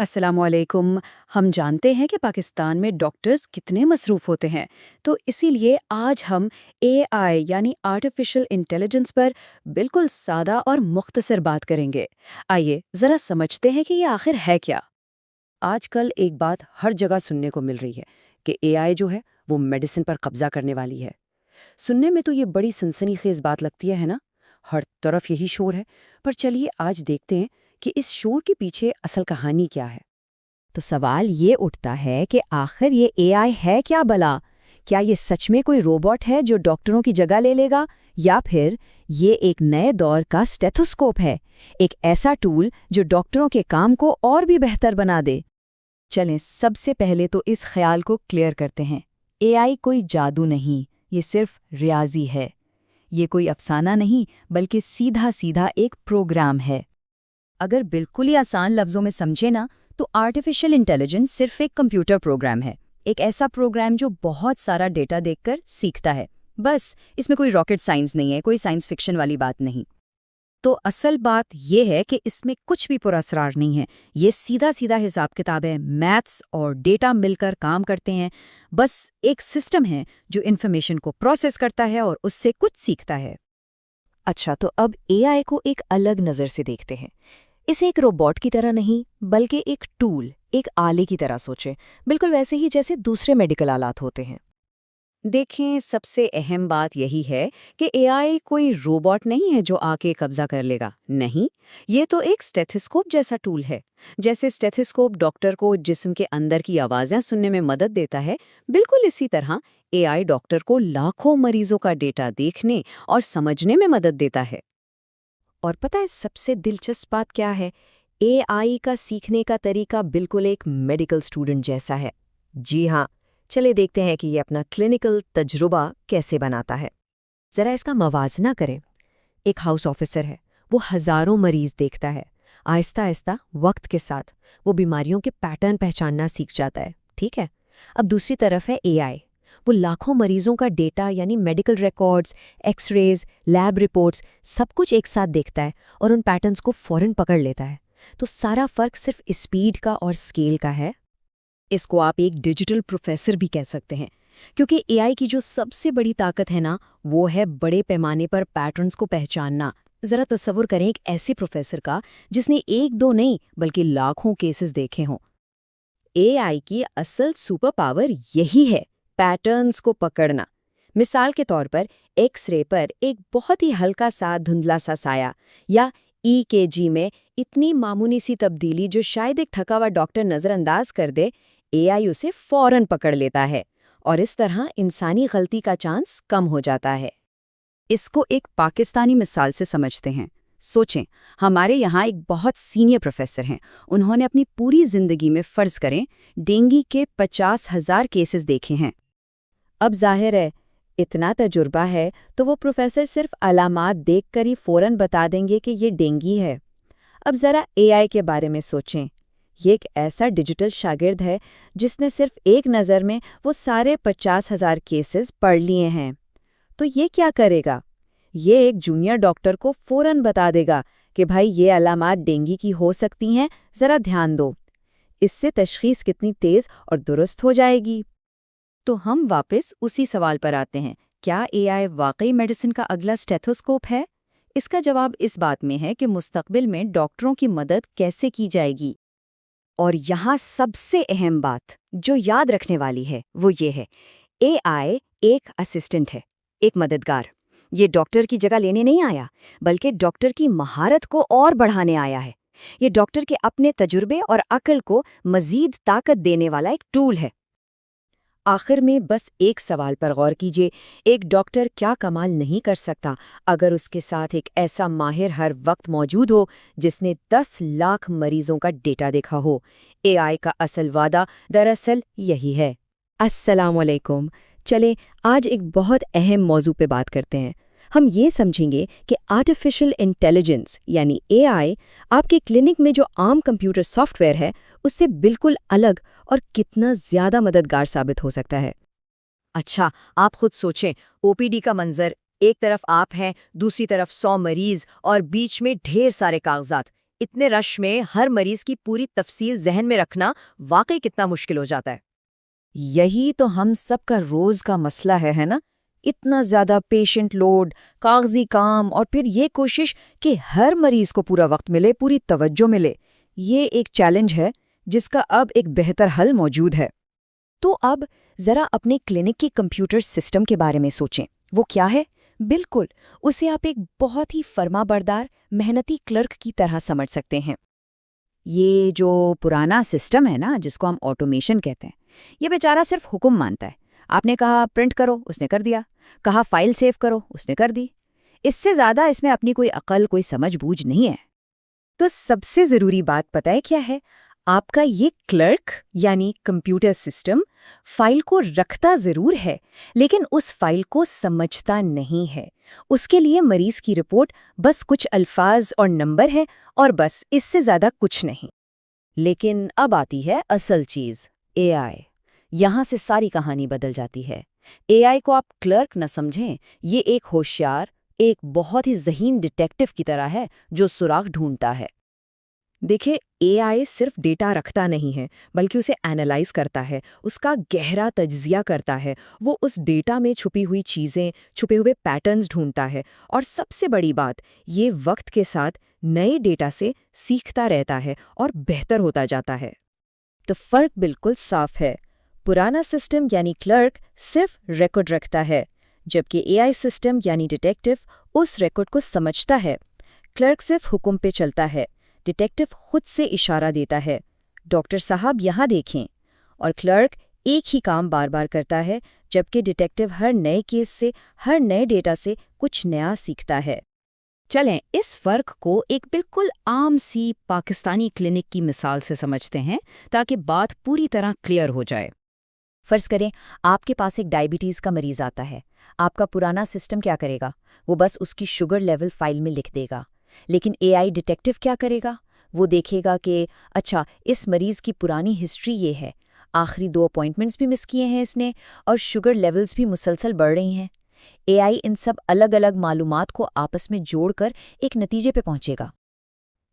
السلام علیکم۔ ہم جانتے ہیں کہ پاکستان میں ڈاکٹرز کتنے مصروف ہوتے ہیں، تو اسی لیے آج ہم اے آئی یعنی آرٹیفیشل انٹیلیجنس پر بالکل سادہ اور مختصر بات کریں گے۔ آئیے ذرا سمجھتے ہیں کہ یہ آخر ہے کیا۔ آج کل ایک بات ہر جگہ سننے کو مل رہی ہے کہ اے آئی جو ہے وہ میڈیسن پر قبضہ کرنے والی ہے۔ سننے میں تو یہ بڑی سنسنی خیز بات لگتی ہے نا، ہر طرف یہی شور ہے، پر چلیے آج دیکھتے ہیں کہ اس شور کے پیچھے اصل کہانی کیا ہے۔ تو سوال یہ اٹھتا ہے کہ آخر یہ اے آئی ہے کیا بلا؟ کیا یہ سچ میں کوئی روبوٹ ہے جو ڈاکٹروں کی جگہ لے لے گا، یا پھر یہ ایک نئے دور کا اسٹیتھوسکوپ ہے، ایک ایسا ٹول جو ڈاکٹروں کے کام کو اور بھی بہتر بنا دے؟ چلیں سب سے پہلے تو اس خیال کو کلیئر کرتے ہیں۔ اے آئی کوئی جادو نہیں، یہ صرف ریاضی ہے۔ یہ کوئی افسانہ نہیں بلکہ سیدھا سیدھا ایک پروگرام ہے۔ اگر بالکل ہی آسان لفظوں میں سمجھے نا تو آرٹیفیشل انٹیلیجنس صرف ایک کمپیوٹر پروگرام ہے، ایک ایسا پروگرام جو بہت سارا ڈیٹا دیکھ کر سیکھتا ہے۔ بس اس میں کوئی راکٹ سائنس نہیں ہے، کوئی سائنس فکشن والی بات نہیں۔ تو اصل بات یہ ہے کہ اس میں کچھ بھی پر اسرار نہیں ہے، یہ سیدھا سیدھا حساب کتاب ہے، میتھس اور ڈیٹا مل کر کام کرتے ہیں۔ بس ایک سسٹم ہے جو انفارمیشن کو پروسیس کرتا ہے اور اس سے کچھ سیکھتا ہے۔ اچھا، تو اب اے آئی کو ایک الگ نظر سے دیکھتے ہیں۔ اسے ایک روبوٹ کی طرح نہیں بلکہ ایک ٹول، ایک آلے کی طرح سوچیں، بالکل ویسے ہی جیسے دوسرے میڈیکل آلات ہوتے ہیں۔ دیکھیں سب سے اہم بات یہی ہے کہ اے آئی کوئی روبوٹ نہیں ہے جو آ کے قبضہ کر لے گا، نہیں، یہ تو ایک اسٹیتھوسکوپ جیسا ٹول ہے۔ جیسے اسٹیتھوسکوپ ڈاکٹر کو جسم کے اندر کی آوازیں سننے میں مدد دیتا ہے، بالکل اسی طرح اے آئی ڈاکٹر کو لاکھوں مریضوں کا ڈیٹا دیکھنے اور سمجھنے میں مدد دیتا ہے۔ اور پتہ ہے سب سے دلچسپ بات کیا ہے؟ اے آئی کا سیکھنے کا طریقہ بالکل ایک میڈیکل اسٹوڈنٹ جیسا ہے۔ جی ہاں، چلے دیکھتے ہیں کہ یہ اپنا کلینکل تجربہ کیسے بناتا ہے۔ ذرا اس کا موازنہ کریں۔ ایک ہاؤس آفیسر ہے، وہ ہزاروں مریض دیکھتا ہے، آہستہ آہستہ وقت کے ساتھ وہ بیماریوں کے پیٹرن پہچاننا سیکھ جاتا ہے، ٹھیک ہے؟ اب دوسری طرف ہے اے آئی، وہ لاکھوں مریضوں کا ڈیٹا یعنی medical records, X rays, lab reports سب کچھ ایک ساتھ دیکھتا ہے اور ان پیٹرنز کو فوراً پکڑ لیتا ہے۔ تو سارا فرق صرف اسپیڈ کا اور اسکیل کا ہے۔ اس کو آپ ایک ڈیجیٹل پروفیسر بھی کہہ سکتے ہیں، کیونکہ اے آئی کی جو سب سے بڑی طاقت ہے نا، وہ ہے بڑے پیمانے پر پیٹرنز کو پہچاننا۔ ذرا تصور کریں ایک ایسے پروفیسر کا جس نے ایک دو نہیں بلکہ لاکھوں کیسز دیکھے ہوں۔ اے آئی کی اصل سپر پاور یہی ہے، پیٹرنز کو پکڑنا۔ مثال کے طور پر ایکس رے پر ایک بہت ہی ہلکا سا دھندلا سا سایہ یا ای کے جی میں اتنی معمولی سی تبدیلی جو شاید ایک تھکا ہوا ڈاکٹر نظر انداز کر دے، اے آئی اسے فوراً پکڑ لیتا ہے، اور اس طرح انسانی غلطی کا چانس کم ہو جاتا ہے۔ اس کو ایک پاکستانی مثال سے سمجھتے ہیں۔ سوچیں، ہمارے یہاں ایک بہت سینئر پروفیسر ہیں، انہوں نے اپنی پوری زندگی میں فرض کریں ڈینگی کے 50,000 کیسز دیکھے ہیں۔ اب ظاہر ہے اتنا تجربہ ہے تو وہ پروفیسر صرف علامات دیکھ کر ہی فوراً بتا دیں گے کہ یہ ڈینگی ہے۔ اب ذرا اے آئی کے بارے میں سوچیں، یہ ایک ایسا ڈیجیٹل شاگرد ہے جس نے صرف ایک نظر میں وہ سارے 50,000 کیسز پڑھ لیے ہیں۔ تو یہ کیا کرے گا؟ یہ ایک جونیئر ڈاکٹر کو فوراً بتا دے گا کہ بھائی یہ علامات ڈینگی کی ہو سکتی ہیں، ذرا دھیان دو۔ اس سے تشخیص کتنی تیز اور درست ہو جائے گی۔ تو ہم واپس اسی سوال پر آتے ہیں، کیا اے آئی واقعی میڈیسن کا اگلا اسٹیتھوسکوپ ہے؟ اس کا جواب اس بات میں ہے کہ مستقبل میں ڈاکٹروں کی مدد کیسے کی جائے گی۔ اور یہاں سب سے اہم بات جو یاد رکھنے والی ہے وہ یہ ہے، اے آئی ایک اسسٹنٹ ہے، ایک مددگار۔ یہ ڈاکٹر کی جگہ لینے نہیں آیا بلکہ ڈاکٹر کی مہارت کو اور بڑھانے آیا ہے۔ یہ ڈاکٹر کے اپنے تجربے اور عقل کو مزید طاقت دینے والا ایک ٹول ہے۔ آخر میں بس ایک سوال پر غور کیجیے، ایک ڈاکٹر کیا کمال نہیں کر سکتا اگر اس کے ساتھ ایک ایسا ماہر ہر وقت موجود ہو جس نے 10 لاکھ مریضوں کا ڈیٹا دیکھا ہو۔ اے آئی کا اصل وعدہ دراصل یہی ہے۔ السلام علیکم، چلیں آج ایک بہت اہم موضوع پہ بات کرتے ہیں۔ ہم یہ سمجھیں گے کہ آرٹیفیشل انٹیلیجنس یعنی اے آئی آپ کے کلینک میں جو عام کمپیوٹر سافٹ ویئر ہے اس سے بالکل الگ اور کتنا زیادہ مددگار ثابت ہو سکتا ہے۔ اچھا، آپ خود سوچیں، او پی ڈی کا منظر، ایک طرف آپ ہیں، دوسری طرف 100 مریض اور بیچ میں ڈھیر سارے کاغذات۔ اتنے رش میں ہر مریض کی پوری تفصیل ذہن میں رکھنا واقعی کتنا مشکل ہو جاتا ہے۔ یہی تو ہم سب کا روز کا مسئلہ ہے نا؟ اتنا زیادہ پیشنٹ لوڈ، کاغذی کام، اور پھر یہ کوشش کہ ہر مریض کو پورا وقت ملے، پوری توجہ ملے۔ یہ ایک چیلنج ہے جس کا اب ایک بہتر حل موجود ہے۔ تو اب ذرا اپنے کلینک کے کمپیوٹر سسٹم کے بارے میں سوچیں۔ وہ کیا ہے؟ بالکل، اسے آپ ایک بہت ہی فرما بردار، محنتی کلرک کی طرح سمجھ سکتے ہیں۔ یہ جو پرانا سسٹم ہے نا، جس کو ہم آٹومیشن کہتے ہیں، یہ بیچارہ صرف حکم مانتا ہے۔ آپ نے کہا پرنٹ کرو، اس نے کر دیا۔ کہا فائل سیو کرو، اس نے کر دی۔ اس سے زیادہ اس میں اپنی کوئی عقل، کوئی سمجھ بوجھ نہیں ہے۔ تو سب سے ضروری بات پتہ ہے کیا ہے؟ آپ کا یہ کلرک یعنی کمپیوٹر سسٹم فائل کو رکھتا ضرور ہے، لیکن اس فائل کو سمجھتا نہیں ہے۔ اس کے لیے مریض کی رپورٹ بس کچھ الفاظ اور نمبر ہے، اور بس اس سے زیادہ کچھ نہیں۔ لیکن اب آتی ہے اصل چیز، اے آئی۔ یہاں سے ساری کہانی بدل جاتی ہے۔ اے آئی کو آپ کلرک نہ سمجھیں، یہ ایک ہوشیار، ایک بہت ہی ذہین ڈیٹیکٹیو کی طرح ہے جو سراغ ڈھونڈتا ہے۔ دیکھیں، اے آئی صرف ڈیٹا رکھتا نہیں ہے، بلکہ اسے اینالائز کرتا ہے، اس کا گہرا تجزیہ کرتا ہے۔ وہ اس ڈیٹا میں چھپی ہوئی چیزیں، چھپے ہوئے پیٹرنز ڈھونڈتا ہے، اور سب سے بڑی بات، یہ وقت کے ساتھ نئے ڈیٹا سے سیکھتا رہتا ہے اور بہتر ہوتا جاتا ہے۔ تو فرق بالکل صاف ہے۔ پرانا سسٹم یعنی کلرک صرف ریکارڈ رکھتا ہے، جبکہ اے آئی سسٹم یعنی ڈیٹیکٹیو اس ریکارڈ کو سمجھتا ہے۔ کلرک صرف حکم پہ چلتا ہے، ڈیٹیکٹیو خود سے اشارہ دیتا ہے، ڈاکٹر صاحب یہاں دیکھیں۔ اور کلرک ایک ہی کام بار بار کرتا ہے، جبکہ ڈیٹیکٹیو ہر نئے کیس سے، ہر نئے ڈیٹا سے کچھ نیا سیکھتا ہے۔ چلیں اس فرق کو ایک بالکل عام سی پاکستانی کلینک کی مثال سے سمجھتے ہیں تاکہ بات پوری طرح کلیئر ہو جائے۔ فرض کریں آپ کے پاس ایک ڈائبٹیز کا مریض آتا ہے۔ آپ کا پرانا سسٹم کیا کرے گا؟ وہ بس اس کی شوگر لیول فائل میں لکھ دے گا۔ لیکن اے آئی ڈیٹیکٹیو کیا کرے گا؟ وہ دیکھے گا کہ اچھا، اس مریض کی پرانی ہسٹری یہ ہے، آخری 2 اپوائنٹمنٹس بھی مس کیے ہیں اس نے، اور شوگر لیولز بھی مسلسل بڑھ رہی ہیں۔ اے آئی ان سب الگ الگ معلومات کو آپس میں جوڑ کر ایک نتیجے پہ پہنچے گا،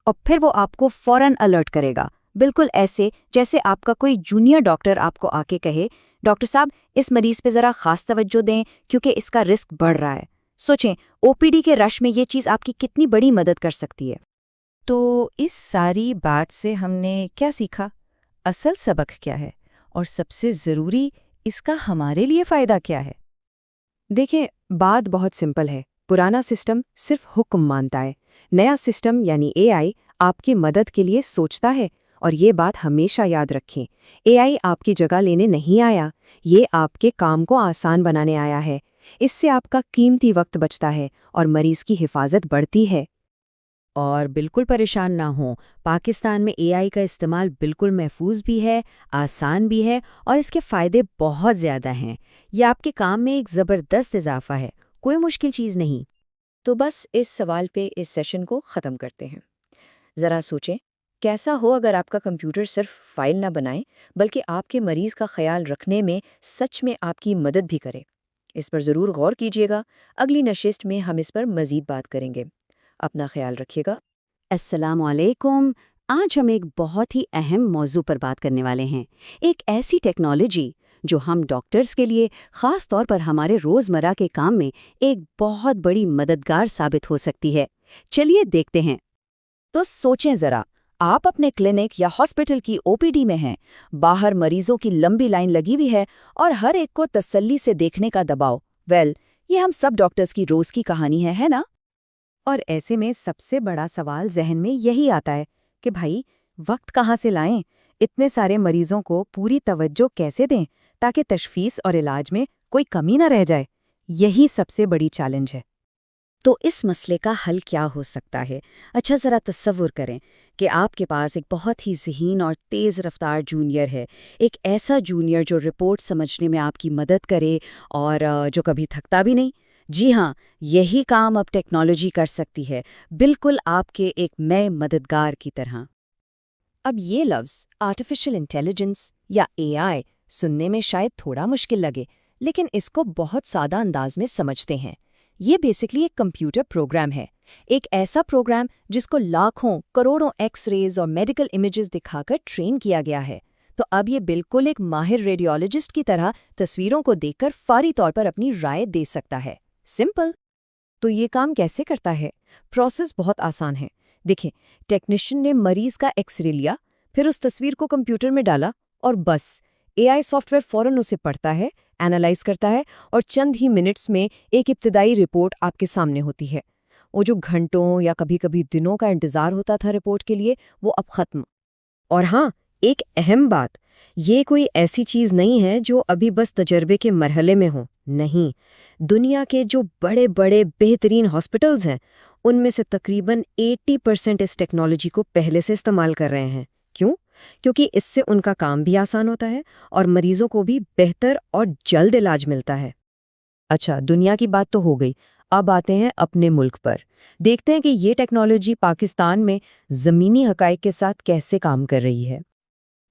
اور پھر وہ آپ کو فوراً الرٹ کرے گا، بالکل ایسے جیسے آپ کا کوئی جونیئر ڈاکٹر آپ کو آ کے کہے، ڈاکٹر صاحب اس مریض پہ ذرا خاص توجہ دیں کیونکہ اس کا رسک بڑھ رہا ہے۔ سوچیں او پی ڈی کے رش میں یہ چیز آپ کی کتنی بڑی مدد کر سکتی ہے۔ تو اس ساری بات سے ہم نے کیا سیکھا؟ اصل سبق کیا ہے؟ اور سب سے ضروری، اس کا ہمارے لیے فائدہ کیا ہے؟ دیکھیں، بات بہت سمپل ہے۔ پرانا سسٹم صرف حکم مانتا ہے، نیا سسٹم یعنی اے آئی آپ کی مدد کے لیے سوچتا ہے۔ اور یہ بات ہمیشہ یاد رکھیں، اے آئی آپ کی جگہ لینے نہیں آیا، یہ آپ کے کام کو آسان بنانے آیا ہے۔ اس سے آپ کا قیمتی وقت بچتا ہے اور مریض کی حفاظت بڑھتی ہے۔ اور بالکل پریشان نہ ہوں، پاکستان میں اے آئی کا استعمال بالکل محفوظ بھی ہے، آسان بھی ہے، اور اس کے فائدے بہت زیادہ ہیں۔ یہ آپ کے کام میں ایک زبردست اضافہ ہے، کوئی مشکل چیز نہیں۔ تو بس اس سوال پہ اس سیشن کو ختم کرتے ہیں۔ ذرا سوچیں، کیسا ہو اگر آپ کا کمپیوٹر صرف فائل نہ بنائے بلکہ آپ کے مریض کا خیال رکھنے میں سچ میں آپ کی مدد بھی کرے؟ اس پر ضرور غور کیجیے گا۔ اگلی نشست میں ہم اس پر مزید بات کریں گے۔ اپنا خیال رکھیے گا۔ السلام علیکم۔ آج ہم ایک بہت ہی اہم موضوع پر بات کرنے والے ہیں، ایک ایسی ٹیکنالوجی جو ہم ڈاکٹرز کے لیے، خاص طور پر ہمارے روزمرہ کے کام میں ایک بہت بڑی مددگار ثابت ہو سکتی ہے۔ چلیے دیکھتے ہیں۔ تو سوچیں ذرا، آپ اپنے کلینک یا ہاسپٹل کی او پی ڈی میں ہیں، باہر مریضوں کی لمبی لائن لگی ہوئی ہے اور ہر ایک کو تسلی سے دیکھنے کا دباؤ۔ یہ ہم سب ڈاکٹرز کی روز کی کہانی ہے نا؟ اور ایسے میں سب سے بڑا سوال ذہن میں یہی آتا ہے کہ بھائی، وقت کہاں سے لائیں؟ اتنے سارے مریضوں کو پوری توجہ کیسے دیں تاکہ تشخیص اور علاج میں کوئی کمی نہ رہ جائے؟ یہی سب سے بڑی چیلنج ہے۔ تو اس مسئلے کا حل کیا ہو سکتا ہے؟ اچھا، ذرا تصور کریں کہ آپ کے پاس ایک بہت ہی ذہین اور تیز رفتار جونیئر ہے، ایک ایسا جونیئر جو رپورٹ سمجھنے میں آپ کی مدد کرے اور جو کبھی تھکتا بھی نہیں۔ جی ہاں، یہی کام اب ٹیکنالوجی کر سکتی ہے، بالکل آپ کے ایک نئے مددگار کی طرح۔ اب یہ لفظ آرٹیفیشل انٹیلیجنس یا اے آئی سننے میں شاید تھوڑا مشکل لگے، لیکن اس کو بہت سادہ انداز میں سمجھتے ہیں۔ یہ بیسکلی ایک کمپیوٹر پروگرام ہے، ایک ایسا پروگرام جس کو لاکھوں کروڑوں ایکس ریز اور میڈیکل امیجز دکھا کر ٹرین کیا گیا ہے۔ تو اب یہ بالکل ایک ماہر ریڈیولوجسٹ کی طرح تصویروں کو دیکھ کر فوری طور پر اپنی رائے دے سکتا ہے۔ سمپل۔ تو یہ کام کیسے کرتا ہے؟ پروسیس بہت آسان ہے۔ دیکھیں، ٹیکنیشین نے مریض کا ایکس رے لیا، پھر اس تصویر کو کمپیوٹر میں ڈالا اور بس اے آئی سافٹ ویئر فوراً اسے پڑھتا ہے، اینالائز کرتا ہے اور چند ہی منٹس میں ایک ابتدائی رپورٹ آپ کے سامنے ہوتی ہے۔ وہ جو گھنٹوں یا کبھی کبھی دنوں کا انتظار ہوتا تھا رپورٹ کے لیے، وہ اب ختم۔ اور ہاں، ایک اہم بات، یہ کوئی ایسی چیز نہیں ہے جو ابھی بس تجربے کے مرحلے میں ہو، نہیں۔ دنیا کے جو بڑے بڑے بہترین ہاسپٹلز ہیں، ان میں سے تقریباً 80% اس ٹیکنالوجی کو پہلے سے استعمال کر رہے ہیں۔ کیوں؟ کیونکہ اس سے ان کا کام بھی آسان ہوتا ہے اور مریضوں کو بھی بہتر اور جلد علاج ملتا ہے۔ اچھا، دنیا کی بات تو ہو گئی، اب آتے ہیں اپنے ملک پر۔ دیکھتے ہیں کہ یہ ٹیکنالوجی پاکستان میں زمینی حقائق کے ساتھ کیسے کام کر رہی ہے۔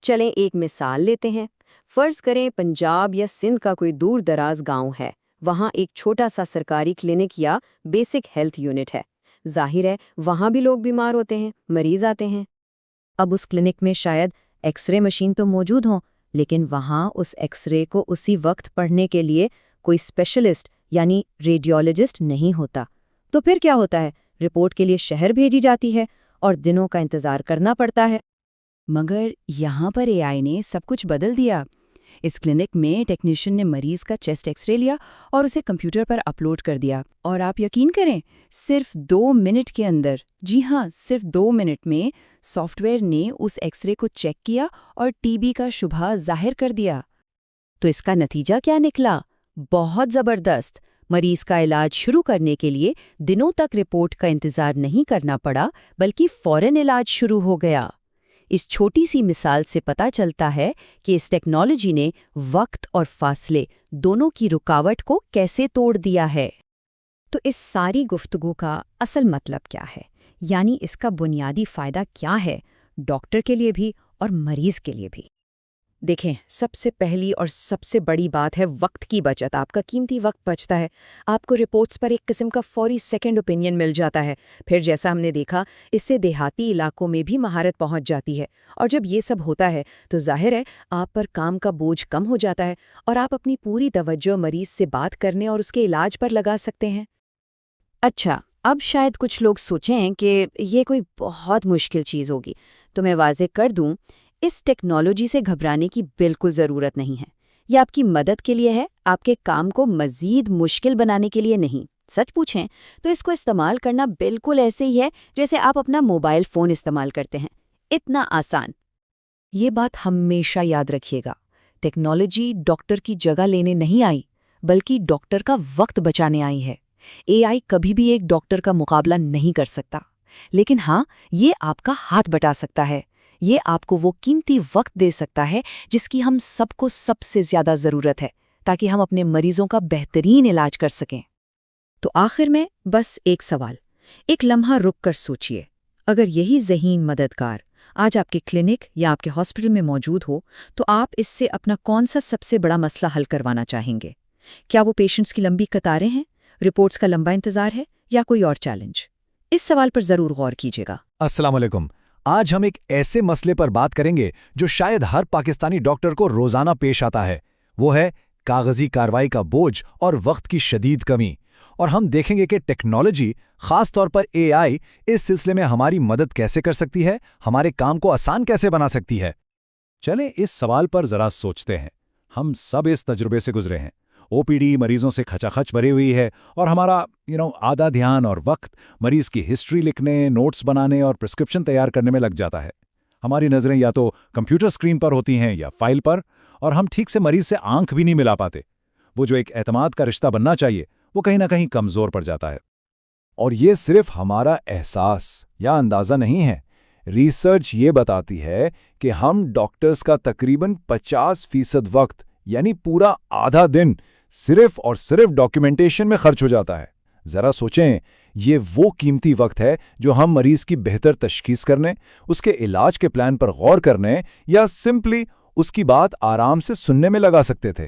چلیں ایک مثال لیتے ہیں۔ فرض کریں پنجاب یا سندھ کا کوئی دور دراز گاؤں ہے، وہاں ایک چھوٹا سا سرکاری کلینک یا بیسک ہیلتھ یونٹ ہے۔ ظاہر ہے وہاں بھی لوگ بیمار ہوتے ہیں، مریض آتے ہیں۔ اب اس کلینک میں شاید ایکس رے مشین تو موجود ہوں، لیکن وہاں اس ایکس رے کو اسی وقت پڑھنے کے لیے کوئی اسپیشلسٹ یعنی ریڈیولوجسٹ نہیں ہوتا۔ تو پھر کیا ہوتا ہے؟ رپورٹ کے لیے شہر بھیجی جاتی ہے اور دنوں کا انتظار کرنا پڑتا ہے۔ مگر یہاں پر اے آئی نے سب کچھ بدل دیا۔ اس کلینک میں ٹیکنیشین نے مریض کا چیسٹ ایکس رے لیا اور اسے کمپیوٹر پر اپلوڈ کر دیا، اور آپ یقین کریں صرف 2 منٹ کے اندر، جی ہاں صرف 2 منٹ میں سافٹ ویئر نے اس ایکس رے کو چیک کیا اور ٹی بی کا شبہ ظاہر کر دیا۔ تو اس کا نتیجہ کیا نکلا؟ بہت زبردست۔ مریض کا علاج شروع کرنے کے لیے دنوں تک رپورٹ کا انتظار نہیں کرنا پڑا، بلکہ فوراً علاج شروع ہو گیا۔ اس چھوٹی سی مثال سے پتہ چلتا ہے کہ اس ٹیکنالوجی نے وقت اور فاصلے دونوں کی رکاوٹ کو کیسے توڑ دیا ہے۔ تو اس ساری گفتگو کا اصل مطلب کیا ہے؟ یعنی اس کا بنیادی فائدہ کیا ہے، ڈاکٹر کے لیے بھی اور مریض کے لیے بھی؟ دیکھیں، سب سے پہلی اور سب سے بڑی بات ہے وقت کی بچت۔ آپ کا قیمتی وقت بچتا ہے، آپ کو رپورٹس پر ایک قسم کا فوری سیکنڈ اوپینین مل جاتا ہے۔ پھر جیسا ہم نے دیکھا، اس سے دیہاتی علاقوں میں بھی مہارت پہنچ جاتی ہے، اور جب یہ سب ہوتا ہے تو ظاہر ہے آپ پر کام کا بوجھ کم ہو جاتا ہے اور آپ اپنی پوری توجہ مریض سے بات کرنے اور اس کے علاج پر لگا سکتے ہیں۔ اچھا، اب شاید کچھ لوگ سوچیں کہ یہ کوئی بہت مشکل چیز ہوگی، تو میں واضح کر دوں، اس ٹیکنالوجی سے گھبرانے کی بالکل ضرورت نہیں ہے۔ یہ آپ کی مدد کے لیے ہے، آپ کے کام کو مزید مشکل بنانے کے لیے نہیں۔ سچ پوچھیں تو اس کو استعمال کرنا بالکل ایسے ہی ہے جیسے آپ اپنا موبائل فون استعمال کرتے ہیں، اتنا آسان۔ یہ بات ہمیشہ یاد رکھیے گا، ٹیکنالوجی ڈاکٹر کی جگہ لینے نہیں آئی، بلکہ ڈاکٹر کا وقت بچانے آئی ہے۔ اے آئی کبھی بھی ایک ڈاکٹر کا مقابلہ نہیں کر سکتا، لیکن ہاں یہ آپ کا ہاتھ بٹا سکتا ہے۔ یہ آپ کو وہ قیمتی وقت دے سکتا ہے جس کی ہم سب کو سب سے زیادہ ضرورت ہے، تاکہ ہم اپنے مریضوں کا بہترین علاج کر سکیں۔ تو آخر میں بس ایک سوال، ایک لمحہ رک کر سوچئے، اگر یہی ذہین مددگار آج آپ کے کلینک یا آپ کے ہاسپٹل میں موجود ہو تو آپ اس سے اپنا کون سا سب سے بڑا مسئلہ حل کروانا چاہیں گے؟ کیا وہ پیشنٹس کی لمبی قطاریں ہیں، رپورٹس کا لمبا انتظار ہے، یا کوئی اور چیلنج؟ اس سوال پر ضرور غور کیجیے گا۔ السلام علیکم۔ آج ہم ایک ایسے مسئلے پر بات کریں گے جو شاید ہر پاکستانی ڈاکٹر کو روزانہ پیش آتا ہے، وہ ہے کاغذی کارروائی کا بوجھ اور وقت کی شدید کمی۔ اور ہم دیکھیں گے کہ ٹیکنالوجی، خاص طور پر اے آئی، اس سلسلے میں ہماری مدد کیسے کر سکتی ہے، ہمارے کام کو آسان کیسے بنا سکتی ہے۔ چلیں اس سوال پر ذرا سوچتے ہیں۔ ہم سب اس تجربے سے گزرے ہیں۔ او پی ڈی مریضوں سے کھچا کھچ بھری ہوئی ہے، اور ہمارا آدھا دھیان اور وقت مریض کی ہسٹری لکھنے، نوٹس بنانے اور پرسکرپشن تیار کرنے میں لگ جاتا ہے۔ ہماری نظریں یا تو کمپیوٹر اسکرین پر ہوتی ہیں یا فائل پر، اور ہم ٹھیک سے مریض سے آنکھ بھی نہیں ملا پاتے۔ وہ جو ایک اعتماد کا رشتہ بننا چاہیے، وہ کہیں نہ کہیں کمزور پڑ جاتا ہے۔ اور یہ صرف ہمارا احساس یا اندازہ نہیں ہے۔ ریسرچ یہ بتاتی ہے کہ ہم ڈاکٹرز کا تقریباً 50% وقت، یعنی پورا آدھا دن، صرف اور صرف ڈاکیومنٹیشن میں خرچ ہو جاتا ہے۔ ذرا سوچیں، یہ وہ قیمتی وقت ہے جو ہم مریض کی بہتر تشخیص کرنے، اس کے علاج کے پلان پر غور کرنے یا سمپلی اس کی بات آرام سے سننے میں لگا سکتے تھے۔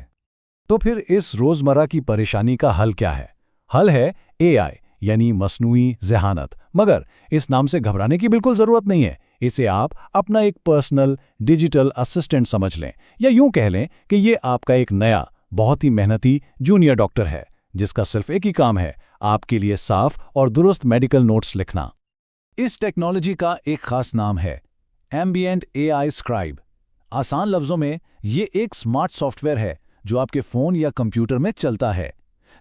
تو پھر اس روزمرہ کی پریشانی کا حل کیا ہے؟ حل ہے AI یعنی مصنوعی ذہانت، مگر اس نام سے گھبرانے کی بالکل ضرورت نہیں ہے۔ اسے آپ اپنا ایک پرسنل ڈیجیٹل اسسٹنٹ سمجھ لیں، یا یوں کہہ لیں کہ یہ آپ کا ایک نیا بہت ہی محنتی جونیئر ڈاکٹر ہے جس کا صرف ایک ہی کام ہے، آپ کے لیے صاف اور درست میڈیکل نوٹس لکھنا۔ اس ٹیکنالوجی کا ایک خاص نام ہے ایمبینٹ AI اسکرائب۔ آسان لفظوں میں یہ ایک سمارٹ سافٹ ویئر ہے جو آپ کے فون یا کمپیوٹر میں چلتا ہے۔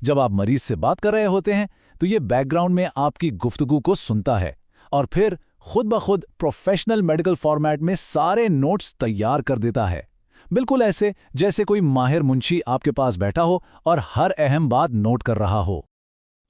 جب آپ مریض سے بات کر رہے ہوتے ہیں تو یہ بیک گراؤنڈ میں آپ کی گفتگو کو سنتا ہے اور پھر خود بخود پروفیشنل میڈیکل فارمیٹ میں سارے نوٹس تیار کر دیتا ہے، بالکل ایسے جیسے کوئی ماہر منشی آپ کے پاس بیٹھا ہو اور ہر اہم بات نوٹ کر رہا ہو۔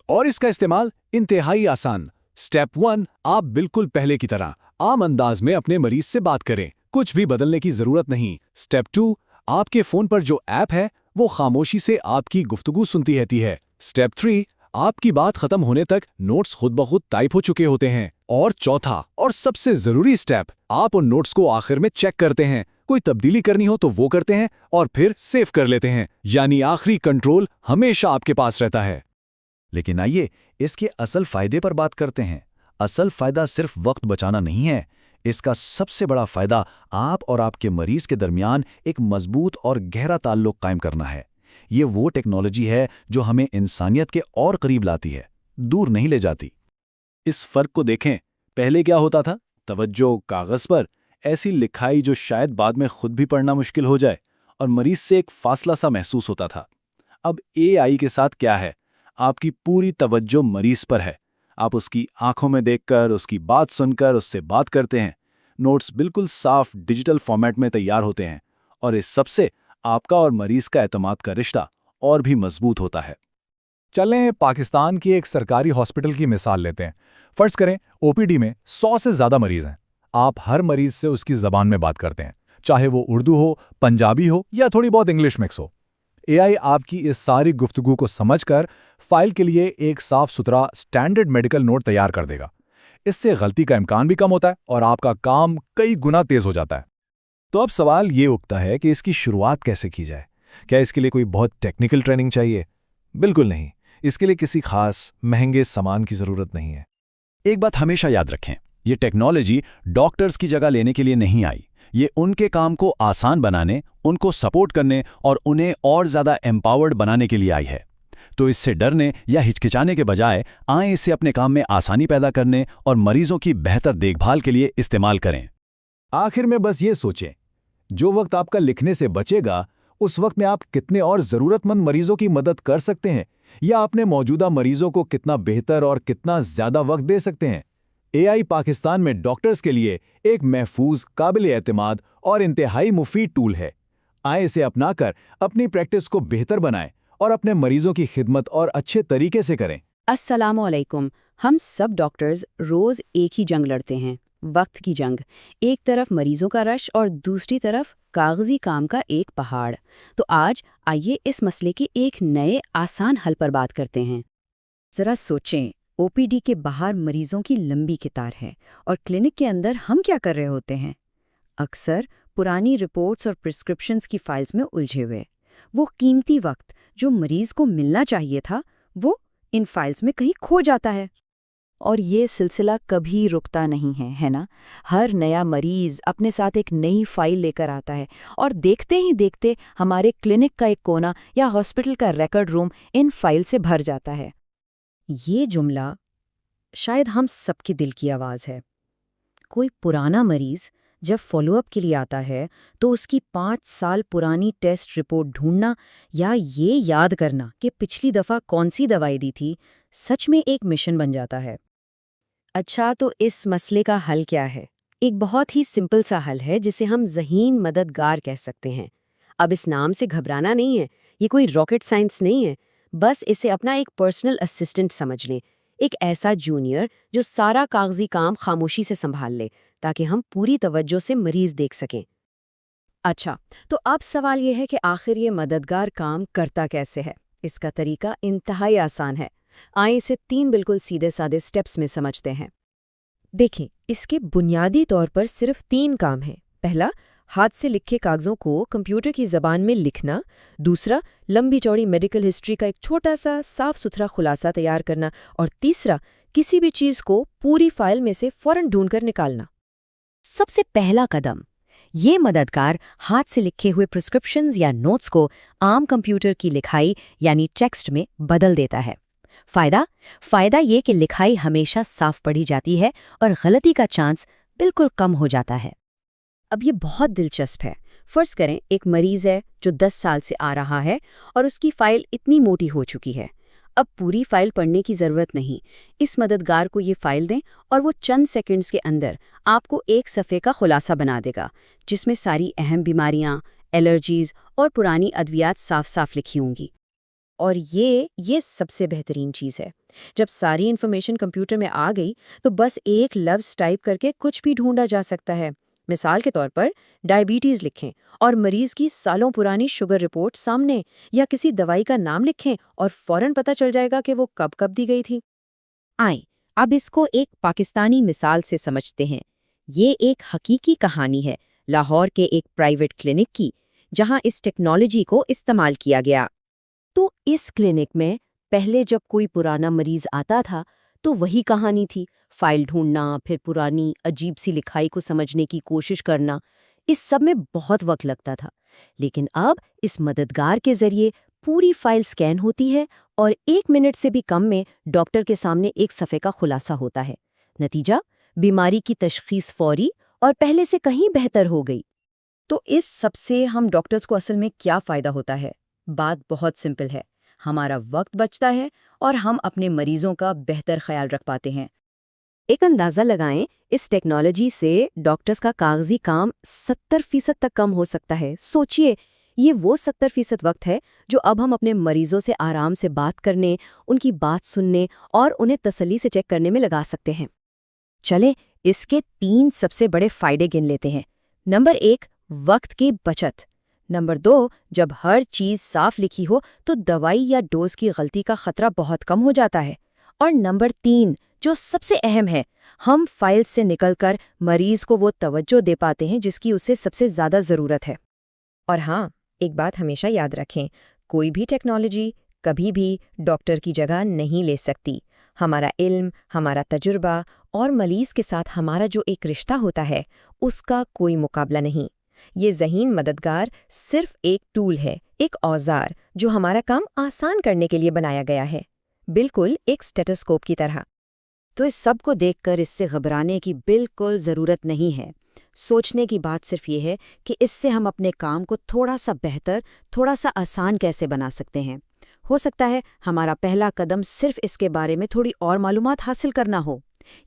اور اس کا استعمال انتہائی آسان۔ سٹیپ 1، آپ بالکل پہلے کی طرح عام انداز میں اپنے مریض سے بات کریں، کچھ بھی بدلنے کی ضرورت نہیں۔ سٹیپ 2، آپ کے فون پر جو ایپ ہے وہ خاموشی سے آپ کی گفتگو سنتی رہتی ہے۔ سٹیپ 3، آپ کی بات ختم ہونے تک نوٹس خود بخود ٹائپ ہو چکے ہوتے ہیں۔ اور چوتھا اور سب سے ضروری سٹیپ، آپ ان نوٹس کو آخر میں چیک کرتے ہیں، کوئی تبدیلی کرنی ہو تو وہ کرتے ہیں اور پھر سیو کر لیتے ہیں، یعنی آخری کنٹرول ہمیشہ آپ کے پاس رہتا ہے۔ لیکن آئیے اس کے اصل فائدے پر بات کرتے ہیں۔ اصل فائدہ صرف وقت بچانا نہیں ہے، اس کا سب سے بڑا فائدہ آپ اور آپ کے مریض کے درمیان ایک مضبوط اور گہرا تعلق قائم کرنا ہے۔ یہ وہ ٹیکنالوجی ہے جو ہمیں انسانیت کے اور قریب لاتی ہے، دور نہیں لے جاتی۔ اس فرق کو دیکھیں، پہلے کیا ہوتا تھا؟ توجہ کاغذ پر، ایسی لکھائی جو شاید بعد میں خود بھی پڑھنا مشکل ہو جائے، اور مریض سے ایک فاصلہ سا محسوس ہوتا تھا۔ اب AI کے ساتھ کیا ہے؟ آپ کی پوری توجہ مریض پر ہے، آپ اس کی آنکھوں میں دیکھ کر، اس کی بات سن کر اس سے بات کرتے ہیں، نوٹس بالکل صاف ڈیجیٹل فارمیٹ میں تیار ہوتے ہیں، اور اس سب سے آپ کا اور مریض کا اعتماد کا رشتہ اور بھی مضبوط ہوتا ہے۔ چلیں پاکستان کی ایک سرکاری ہاسپٹل کی مثال لیتے ہیں۔ فرض کریں OPD میں 100 سے زیادہ مریض ہیں، آپ ہر مریض سے اس کی زبان میں بات کرتے ہیں، چاہے وہ اردو ہو، پنجابی ہو یا تھوڑی بہت انگلش مکس ہو۔ AI آپ کی اس ساری گفتگو کو سمجھ کر فائل کے لیے ایک صاف ستھرا سٹینڈرڈ میڈیکل نوٹ تیار کر دے گا۔ اس سے غلطی کا امکان بھی کم ہوتا ہے اور آپ کا کام کئی گنا تیز ہو جاتا ہے۔ تو اب سوال یہ اٹھتا ہے کہ اس کی شروعات کیسے کی جائے؟ کیا اس کے لیے کوئی بہت ٹیکنیکل ٹریننگ چاہیے؟ بالکل نہیں، اس کے لیے کسی خاص مہنگے سامان کی ضرورت نہیں ہے۔ ایک بات ہمیشہ یاد رکھیں، یہ ٹیکنالوجی ڈاکٹرز کی جگہ لینے کے لیے نہیں آئی، یہ ان کے کام کو آسان بنانے، ان کو سپورٹ کرنے اور انہیں اور زیادہ ایمپاورڈ بنانے کے لیے آئی ہے۔ تو اس سے ڈرنے یا ہچکچانے کے بجائے آئیں اسے اپنے کام میں آسانی پیدا کرنے اور مریضوں کی بہتر دیکھ بھال کے لیے استعمال کریں۔ آخر میں بس یہ سوچیں، جو وقت آپ کا لکھنے سے بچے گا، اس وقت میں آپ کتنے اور ضرورت مند مریضوں کی مدد کر سکتے ہیں، یا اپنے موجودہ مریضوں کو کتنا بہتر اور کتنا زیادہ وقت دے سکتے ہیں۔ AI پاکستان میں ڈاکٹرز کے لیے ایک محفوظ، قابل اعتماد اور انتہائی مفید ٹول ہے۔ آئیں اسے اپنا کر اپنی پریکٹس کو بہتر بنائیں اور اپنے مریضوں کی خدمت اور اچھے طریقے سے کریں۔ السلام علیکم۔ ہم سب ڈاکٹرز روز ایک ہی جنگ لڑتے ہیں، وقت کی جنگ۔ ایک طرف مریضوں کا رش اور دوسری طرف کاغذی کام کا ایک پہاڑ۔ تو آج آئیے اس مسئلے کے ایک نئے آسان حل پر بات کرتے ہیں۔ ذرا سوچیں، OPD کے باہر مریضوں کی لمبی قطار ہے اور کلینک کے اندر ہم کیا کر رہے ہوتے ہیں؟ اکثر پرانی رپورٹس اور پرسکرپشنز کی فائلز میں الجھے ہوئے۔ وہ قیمتی وقت جو مریض کو ملنا چاہیے تھا، وہ ان فائلز میں کہیں کھو جاتا ہے۔ اور یہ سلسلہ کبھی رکتا نہیں ہے نا؟ ہر نیا مریض اپنے ساتھ ایک نئی فائل لے کر آتا ہے، اور دیکھتے ہی دیکھتے ہمارے کلینک کا ایک کونا یا ہاسپٹل کا ریکارڈ روم ان فائل سے بھر جاتا ہے۔ یہ جملہ شاید ہم سب کے دل کی آواز ہے۔ کوئی پرانا مریض جب فالو اپ کے لیے آتا ہے تو اس کی 5 سال پرانی ٹیسٹ رپورٹ ڈھونڈنا یا یہ یاد کرنا کہ پچھلی دفعہ کون سی دوائی دی تھی، سچ میں ایک مشن بن جاتا ہے۔ اچھا، تو اس مسئلے کا حل کیا ہے؟ ایک بہت ہی سمپل سا حل ہے جسے ہم ذہین مددگار کہہ سکتے ہیں۔ اب اس نام سے گھبرانا نہیں ہے، یہ کوئی راکٹ سائنس نہیں ہے، بس اسے اپنا ایک پرسنل اسسٹنٹ سمجھ لیں، ایک ایسا جونیئر جو سارا کاغذی کام خاموشی سے سنبھال لے تاکہ ہم پوری توجہ سے مریض دیکھ سکیں۔ اچھا، تو اب سوال یہ ہے کہ آخر یہ مددگار کام کرتا کیسے ہے؟ اس کا طریقہ انتہائی آسان ہے۔ آئیں اسے 3 بالکل سیدھے سادے سٹیپس میں سمجھتے ہیں۔ دیکھیں، اس کے بنیادی طور پر صرف 3 کام ہیں۔ پہلا، ہاتھ سے لکھے کاغذوں کو کمپیوٹر کی زبان میں لکھنا، دوسرا لمبی چوڑی میڈیکل ہسٹری کا ایک چھوٹا سا صاف ستھرا خلاصہ تیار کرنا، اور تیسرا کسی بھی چیز کو پوری فائل میں سے فوراً ڈھونڈ کر نکالنا۔ سب سے پہلا قدم، یہ مددگار ہاتھ سے لکھے ہوئے پرسکرپشنز یا نوٹس کو عام کمپیوٹر کی لکھائی یعنی ٹیکسٹ میں بدل دیتا ہے۔ فائدہ یہ کہ لکھائی ہمیشہ صاف پڑھی جاتی ہے اور غلطی کا چانس بالکل کم ہو جاتا ہے۔ اب یہ بہت دلچسپ ہے۔ فرض کریں ایک مریض ہے جو 10 سال سے آ رہا ہے اور اس کی فائل اتنی موٹی ہو چکی ہے۔ اب پوری فائل پڑھنے کی ضرورت نہیں، اس مددگار کو یہ فائل دیں اور وہ چند سیکنڈز کے اندر آپ کو ایک صفحے کا خلاصہ بنا دے گا، جس میں ساری اہم بیماریاں، الرجیز اور پرانی ادویات صاف صاف لکھی ہوں گی۔ اور یہ سب سے بہترین چیز ہے، جب ساری انفارمیشن کمپیوٹر میں آ گئی تو بس ایک لفظ ٹائپ کر کے کچھ بھی ڈھونڈا جا سکتا ہے۔ مثال کے طور پر ڈائبٹیز لکھیں اور مریض کی سالوں پرانی شوگر رپورٹ سامنے، یا کسی دوائی کا نام لکھیں اور فوراً پتہ چل جائے گا کہ وہ کب دی گئی تھی۔ آئیں اب اس کو ایک پاکستانی مثال سے سمجھتے ہیں۔ یہ ایک حقیقی کہانی ہے لاہور کے ایک پرائیویٹ کلینک کی، جہاں اس ٹیکنالوجی کو استعمال کیا گیا۔ تو اس کلینک میں پہلے جب کوئی پرانا مریض آتا تھا تو وہی کہانی تھی، فائل ڈھونڈنا، پھر پرانی عجیب سی لکھائی کو سمجھنے کی کوشش کرنا، اس سب میں بہت وقت لگتا تھا۔ لیکن اب اس مددگار کے ذریعے پوری فائل سکین ہوتی ہے اور 1 منٹ سے بھی کم میں ڈاکٹر کے سامنے ایک صفحے کا خلاصہ ہوتا ہے۔ نتیجہ، بیماری کی تشخیص فوری اور پہلے سے کہیں بہتر ہو گئی۔ تو اس سب سے ہم ڈاکٹرز کو اصل میں کیا فائدہ ہوتا ہے؟ بات بہت سمپل ہے، ہمارا وقت بچتا ہے اور ہم اپنے مریضوں کا بہتر خیال رکھ پاتے ہیں۔ ایک اندازہ لگائیں، اس ٹیکنالوجی سے ڈاکٹرز کا کاغذی کام 70% تک کم ہو سکتا ہے۔ سوچئے، یہ وہ 70% وقت ہے جو اب ہم اپنے مریضوں سے آرام سے بات کرنے، ان کی بات سننے اور انہیں تسلی سے چیک کرنے میں لگا سکتے ہیں۔ چلیں اس کے 3 سب سے بڑے فائدے گن لیتے ہیں۔ نمبر 1، وقت کی بچت۔ نمبر 2، جب ہر چیز صاف لکھی ہو تو دوائی یا ڈوز کی غلطی کا خطرہ بہت کم ہو جاتا ہے۔ اور نمبر 3، جو سب سے اہم ہے، ہم فائل سے نکل کر مریض کو وہ توجہ دے پاتے ہیں جس کی اسے سب سے زیادہ ضرورت ہے۔ اور ہاں، ایک بات ہمیشہ یاد رکھیں، کوئی بھی ٹیکنالوجی کبھی بھی ڈاکٹر کی جگہ نہیں لے سکتی۔ ہمارا علم، ہمارا تجربہ اور مریض کے ساتھ ہمارا جو ایک رشتہ ہوتا ہے، اس کا کوئی مقابلہ نہیں۔ یہ ذہین مددگار صرف ایک ٹول ہے، ایک اوزار جو ہمارا کام آسان کرنے کے لیے بنایا گیا ہے، بالکل ایک اسٹیٹسکوپ کی طرح۔ تو اس سب کو دیکھ کر اس سے گھبرانے کی بالکل ضرورت نہیں ہے۔ سوچنے کی بات صرف یہ ہے کہ اس سے ہم اپنے کام کو تھوڑا سا بہتر، تھوڑا سا آسان کیسے بنا سکتے ہیں۔ ہو سکتا ہے ہمارا پہلا قدم صرف اس کے بارے میں تھوڑی اور معلومات حاصل کرنا ہو۔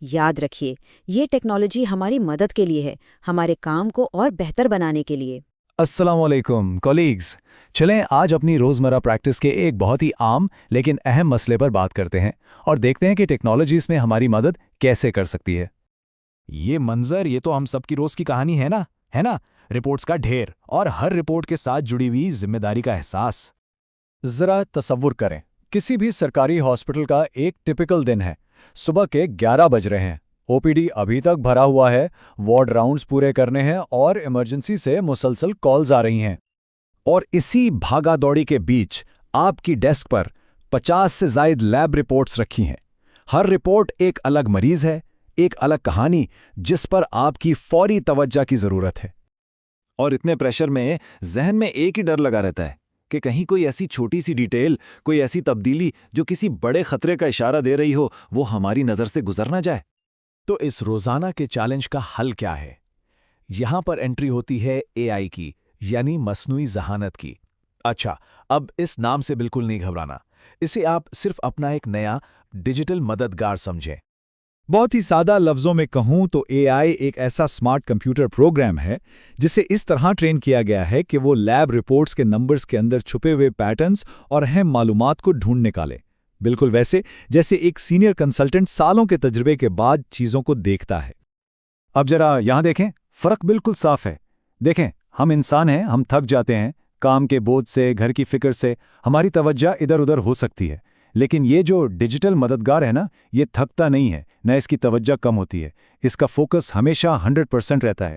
یاد رکھیے، یہ ٹیکنالوجی ہماری مدد کے لیے ہے، ہمارے کام کو اور بہتر بنانے کے لیے۔ السلام علیکم کولیگز، چلیں آج اپنی روزمرہ پریکٹس کے ایک بہت ہی عام لیکن اہم مسئلے پر بات کرتے ہیں اور دیکھتے ہیں کہ ٹیکنالوجی اس میں ہماری مدد کیسے کر سکتی ہے۔ یہ منظر، یہ تو ہم سب کی روز کی کہانی ہے نا؟ رپورٹس کا ڈھیر اور ہر رپورٹ کے ساتھ جڑی ہوئی ذمہ داری کا احساس۔ ذرا تصور کریں، کسی بھی سرکاری ہاسپٹل کا ایک ٹپیکل دن ہے۔ صبح کے 11 بج رہے ہیں، او پی ڈی ابھی تک بھرا ہوا ہے، وارڈ راؤنڈز پورے کرنے ہیں اور ایمرجنسی سے مسلسل کالز آ رہی ہیں۔ اور اسی بھاگا دوڑی کے بیچ آپ کی ڈیسک پر 50 سے زائد لیب رپورٹس رکھی ہیں۔ ہر رپورٹ ایک الگ مریض ہے، ایک الگ کہانی جس پر آپ کی فوری توجہ کی ضرورت ہے۔ اور اتنے پریشر میں ذہن میں ایک ہی ڈر لگا رہتا ہے کہ کہیں کوئی ایسی چھوٹی سی ڈیٹیل، کوئی ایسی تبدیلی جو کسی بڑے خطرے کا اشارہ دے رہی ہو، وہ ہماری نظر سے گزر نہ جائے۔ تو اس روزانہ کے چیلنج کا حل کیا ہے؟ یہاں پر انٹری ہوتی ہے اے آئی کی، یعنی مصنوعی ذہانت کی۔ اچھا، اب اس نام سے بالکل نہیں گھبرانا، اسے آپ صرف اپنا ایک نیا ڈیجیٹل مددگار سمجھیں۔ بہت ہی سادہ لفظوں میں کہوں تو اے آئی ایک ایسا سمارٹ کمپیوٹر پروگرام ہے جسے اس طرح ٹرین کیا گیا ہے کہ وہ لیب رپورٹس کے نمبرز کے اندر چھپے ہوئے پیٹرنز اور اہم معلومات کو ڈھونڈ نکالے، بالکل ویسے جیسے ایک سینئر کنسلٹنٹ سالوں کے تجربے کے بعد چیزوں کو دیکھتا ہے۔ اب ذرا یہاں دیکھیں، فرق بالکل صاف ہے۔ دیکھیں، ہم انسان ہیں، ہم تھک جاتے ہیں، کام کے بوجھ سے، گھر کی فکر سے ہماری توجہ ادھر ادھر ہو سکتی ہے، لیکن یہ جو ڈیجیٹل مددگار ہے نا، یہ تھکتا نہیں ہے، نہ اس کی توجہ کم ہوتی ہے، اس کا فوکس ہمیشہ 100% رہتا ہے۔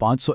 500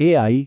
AI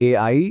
AI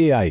AI।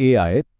AI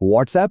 WhatsApp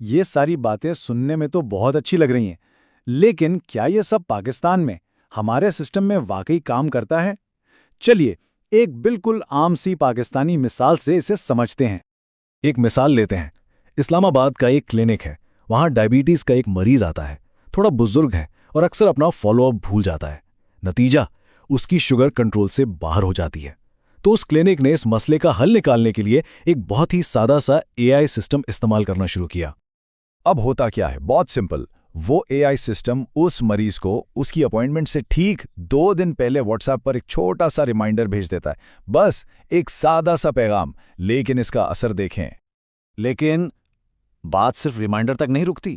یہ ساری باتیں سننے میں تو بہت اچھی لگ رہی ہیں، لیکن کیا یہ سب پاکستان میں ہمارے سسٹم میں واقعی کام کرتا ہے؟ چلیے ایک بالکل عام سی پاکستانی مثال سے اسے سمجھتے ہیں۔ ایک مثال لیتے ہیں، اسلام آباد کا ایک کلینک ہے، وہاں ڈائبٹیز کا ایک مریض آتا ہے، تھوڑا بزرگ ہے اور اکثر اپنا فالو اپ بھول جاتا ہے۔ نتیجہ اس کی شوگر کنٹرول سے باہر ہو جاتی ہے۔ تو اس کلینک نے اس مسئلے کا حل نکالنے کے لیے ایک بہت ہی سادہ سا AI سسٹم استعمال کرنا شروع کیا۔ اب ہوتا کیا ہے؟ بہت سمپل۔ وہ AI سسٹم اس مریض کو اس کی اپوائنٹمنٹ سے ٹھیک 2 دن پہلے واٹس ایپ پر ایک چھوٹا سا ریمائنڈر بھیج دیتا ہے، بس ایک سادہ سا پیغام، لیکن اس کا اثر دیکھیں۔ لیکن بات صرف ریمائنڈر تک نہیں رکتی،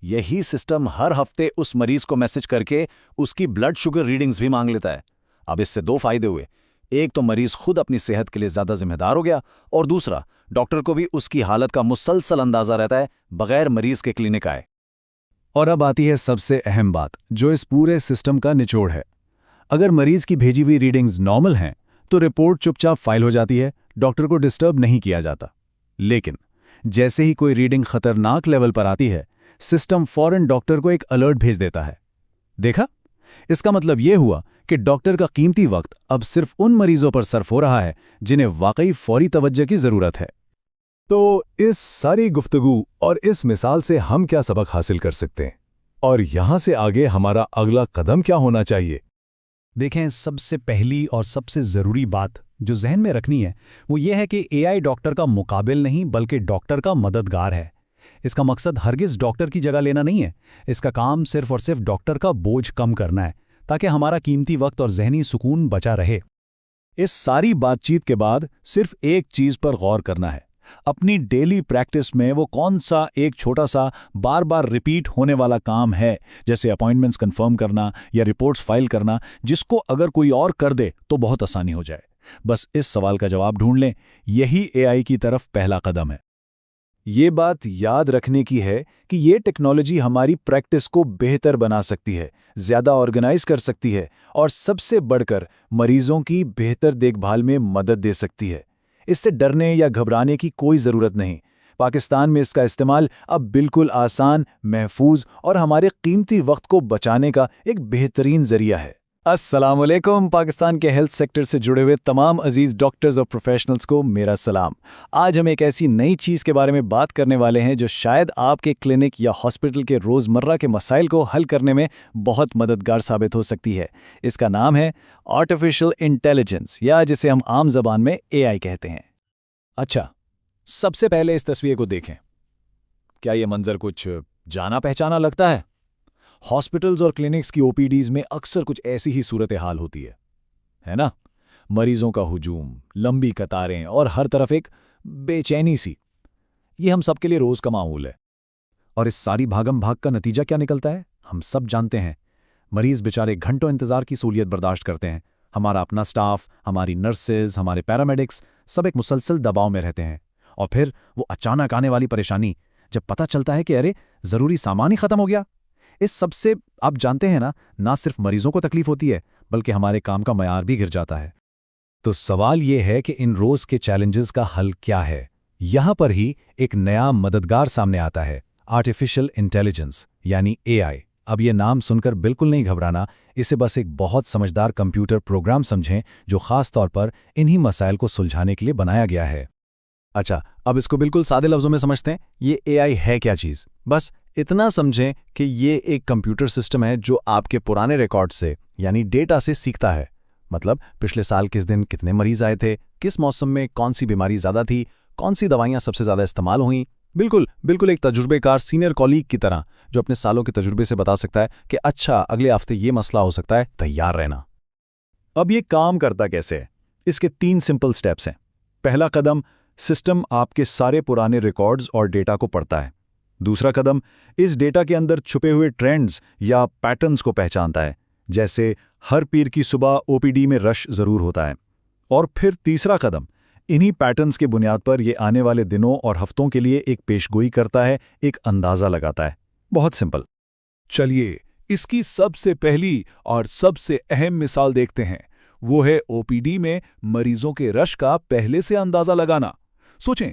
یہی سسٹم ہر ہفتے اس مریض کو میسج کر کے اس کی بلڈ شوگر ریڈنگز بھی مانگ لیتا ہے۔ اب اس سے 2 فائدے ہوئے، ایک تو مریض خود اپنی صحت کے لیے زیادہ ذمہ دار ہو گیا، اور دوسرا ڈاکٹر کو بھی اس کی حالت کا مسلسل اندازہ رہتا ہے بغیر مریض کے کلینک آئے۔ اور اب آتی ہے سب سے اہم بات جو اس پورے سسٹم کا نچوڑ ہے۔ اگر مریض کی بھیجی ہوئی ریڈنگز نارمل ہیں تو رپورٹ چپ چاپ فائل ہو جاتی ہے، ڈاکٹر کو ڈسٹرب نہیں کیا جاتا۔ لیکن جیسے ہی کوئی ریڈنگ خطرناک لیول پر آتی ہے، سسٹم فوراً ڈاکٹر کو ایک الرٹ بھیج دیتا ہے۔ دیکھا؟ اس کا مطلب یہ ہوا کہ ڈاکٹر کا قیمتی وقت اب صرف ان مریضوں پر صرف ہو رہا ہے جنہیں واقعی فوری توجہ کی ضرورت ہے۔ تو اس ساری گفتگو اور اس مثال سے ہم کیا سبق حاصل کر سکتے ہیں؟ اور یہاں سے آگے ہمارا اگلا قدم کیا ہونا چاہیے؟ دیکھیں، سب سے پہلی اور سب سے ضروری بات جو ذہن میں رکھنی ہے وہ یہ ہے کہ AI ڈاکٹر کا مقابل نہیں بلکہ ڈاکٹر کا مددگار ہے۔ اس کا مقصد ہرگز ڈاکٹر کی جگہ لینا نہیں ہے، اس کا کام صرف اور صرف ڈاکٹر کا بوجھ کم کرنا ہے تاکہ ہمارا قیمتی وقت اور ذہنی سکون بچا رہے۔ اس ساری بات چیت کے بعد صرف ایک چیز پر غور کرنا ہے، اپنی ڈیلی پریکٹس میں وہ کون سا ایک چھوٹا سا بار بار ریپیٹ ہونے والا کام ہے، جیسے اپائنٹمنٹس کنفرم کرنا یا رپورٹس فائل کرنا، جس کو اگر کوئی اور کر دے تو بہت آسانی ہو جائے۔ بس اس سوال کا جواب ڈھونڈ لیں، یہی AI کی طرف پہلا قدم ہے۔ یہ بات یاد رکھنے کی ہے کہ یہ ٹیکنالوجی ہماری پریکٹس کو بہتر بنا سکتی ہے، زیادہ آرگنائز کر سکتی ہے، اور سب سے بڑھ کر مریضوں کی بہتر دیکھ بھال میں مدد دے سکتی ہے۔ اس سے ڈرنے یا گھبرانے کی کوئی ضرورت نہیں۔ پاکستان میں اس کا استعمال اب بالکل آسان، محفوظ اور ہمارے قیمتی وقت کو بچانے کا ایک بہترین ذریعہ ہے۔ السلام علیکم، پاکستان کے ہیلتھ سیکٹر سے جڑے ہوئے تمام عزیز ڈاکٹرز اور پروفیشنلز کو میرا سلام۔ آج ہم ایک ایسی نئی چیز کے بارے میں بات کرنے والے ہیں جو شاید آپ کے کلینک یا ہاسپٹل کے روزمرہ کے مسائل کو حل کرنے میں بہت مددگار ثابت ہو سکتی ہے۔ اس کا نام ہے آرٹیفیشل انٹیلیجنس، یا جسے ہم عام زبان میں AI کہتے ہیں۔ اچھا، سب سے پہلے اس تصویر کو دیکھیں۔ کیا یہ منظر کچھ جانا پہچانا لگتا ہے؟ ہاسپٹلز اور کلینکس کی OPDs میں اکثر کچھ ایسی ہی صورتحال ہوتی ہے نا؟ مریضوں کا ہجوم، لمبی قطاریں اور ہر طرف ایک بے چینی سی۔ یہ ہم سب کے لیے روز کا معمول ہے۔ اور اس ساری بھاگم بھاگ کا نتیجہ کیا نکلتا ہے؟ ہم سب جانتے ہیں، مریض بیچارے گھنٹوں انتظار کی سہولیت برداشت کرتے ہیں۔ ہمارا اپنا سٹاف، ہماری نرسز، ہمارے پیرامیڈکس سب ایک مسلسل دباؤ میں رہتے ہیں۔ اور پھر وہ اچانک آنے والی پریشانی، جب پتہ چلتا ہے کہ ارے ضروری سامان ہی ختم ہو گیا۔ اس سب سے آپ جانتے ہیں نا، نہ صرف مریضوں کو تکلیف ہوتی ہے بلکہ ہمارے کام کا معیار بھی گر جاتا ہے۔ تو سوال یہ ہے کہ ان روز کے چیلنجز کا حل کیا ہے؟ یہاں پر ہی ایک نیا مددگار سامنے آتا ہے، آرٹیفیشل انٹیلیجنس یعنی AI۔ اب یہ نام سن کر بالکل نہیں گھبرانا، اسے بس ایک بہت سمجھدار کمپیوٹر پروگرام سمجھیں جو خاص طور پر انہی مسائل کو سلجھانے کے لیے بنایا گیا ہے۔ اچھا، اب اس کو بالکل سادے لفظوں میں سمجھتے ہیں۔ یہ AI ہے کیا چیز؟ بس اتنا سمجھیں کہ یہ ایک کمپیوٹر سسٹم ہے جو آپ کے پرانے ریکارڈ سے یعنی ڈیٹا سے سیکھتا ہے۔ مطلب پچھلے سال کس دن کتنے مریض آئے تھے، کس موسم میں کون سی بیماری زیادہ تھی، کون سی دوائیاں سب سے زیادہ استعمال ہوئیں۔ بالکل ایک تجربے کار سینئر کولیگ کی طرح جو اپنے سالوں کے تجربے سے بتا سکتا ہے کہ اچھا اگلے ہفتے یہ مسئلہ ہو سکتا ہے، تیار رہنا۔ اب یہ کام کرتا کیسے ہے؟ اس کے 3 سمپل سٹیپس ہیں۔ پہلا قدم، سسٹم آپ کے سارے پرانے ریکارڈز اور ڈیٹا کو پڑھتا ہے۔ دوسرا قدم، اس ڈیٹا کے اندر چھپے ہوئے ٹرینڈز یا پیٹرنز کو پہچانتا ہے، جیسے ہر پیر کی صبح OPD میں رش ضرور ہوتا ہے۔ اور پھر تیسرا قدم، انہی پیٹرنز کے بنیاد پر یہ آنے والے دنوں اور ہفتوں کے لیے ایک پیشگوئی کرتا ہے، ایک اندازہ لگاتا ہے۔ بہت سمپل۔ چلیے اس کی سب سے پہلی اور سب سے اہم مثال دیکھتے ہیں، وہ ہے OPD میں مریضوں کے رش کا پہلے سے اندازہ لگانا۔ سوچیں،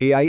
AI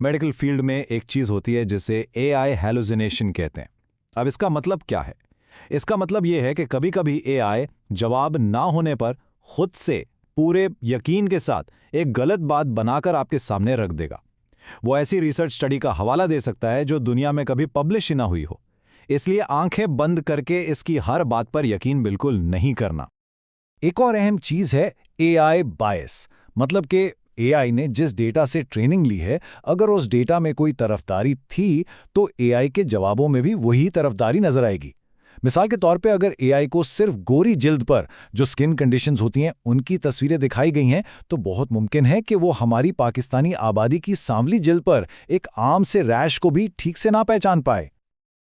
میڈیکل فیلڈ میں ایک چیز ہوتی ہے جسے AI ہیلوسینیشن کہتے ہیں۔ اب اس کا مطلب کیا ہے؟ اس کا مطلب یہ ہے کہ کبھی کبھی AI جواب نہ ہونے پر خود سے پورے یقین کے ساتھ ایک غلط بات بنا کر آپ کے سامنے رکھ دے گا۔ وہ ایسی ریسرچ سٹڈی کا حوالہ دے سکتا ہے جو دنیا میں کبھی پبلش ہی نہ ہوئی ہو۔ اس لیے آنکھیں بند کر کے اس کی ہر بات پر یقین بالکل نہیں کرنا۔ ایک اور اہم چیز ہے AI بائس، مطلب کہ AI نے جس ڈیٹا سے ٹریننگ لی ہے، اگر اس ڈیٹا میں کوئی طرفداری تھی تو AI کے جوابوں میں بھی وہی طرفداری نظر آئے گی۔ مثال کے طور پہ اگر AI کو صرف گوری جلد پر جو سکن کنڈیشنز ہوتی ہیں ان کی تصویریں دکھائی گئی ہیں تو بہت ممکن ہے کہ وہ ہماری پاکستانی آبادی کی سانولی جلد پر ایک عام سے ریش کو بھی ٹھیک سے نہ پہچان پائے۔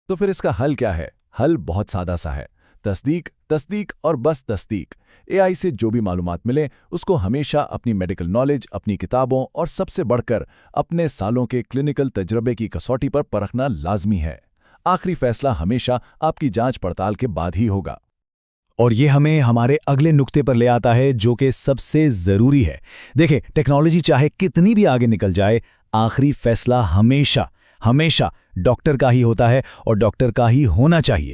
تو پھر اس کا حل کیا ہے؟ حل بہت سادہ سا ہے، تصدیق، تصدیق اور بس تصدیق۔ AI سے جو بھی معلومات ملے اس کو ہمیشہ اپنی میڈیکل نالج، اپنی کتابوں اور سب سے بڑھ کر اپنے سالوں کے کلینکل تجربے کی کسوٹی پر پرکھنا لازمی ہے۔ آخری فیصلہ ہمیشہ آپ کی جانچ پڑتال کے بعد ہی ہوگا۔ اور یہ ہمیں ہمارے اگلے نقطے پر لے آتا ہے جو کہ سب سے ضروری ہے۔ دیکھیں، ٹیکنالوجی چاہے کتنی بھی آگے نکل جائے، آخری فیصلہ ہمیشہ ڈاکٹر کا ہی ہوتا ہے اور ڈاکٹر کا ہی ہونا چاہیے۔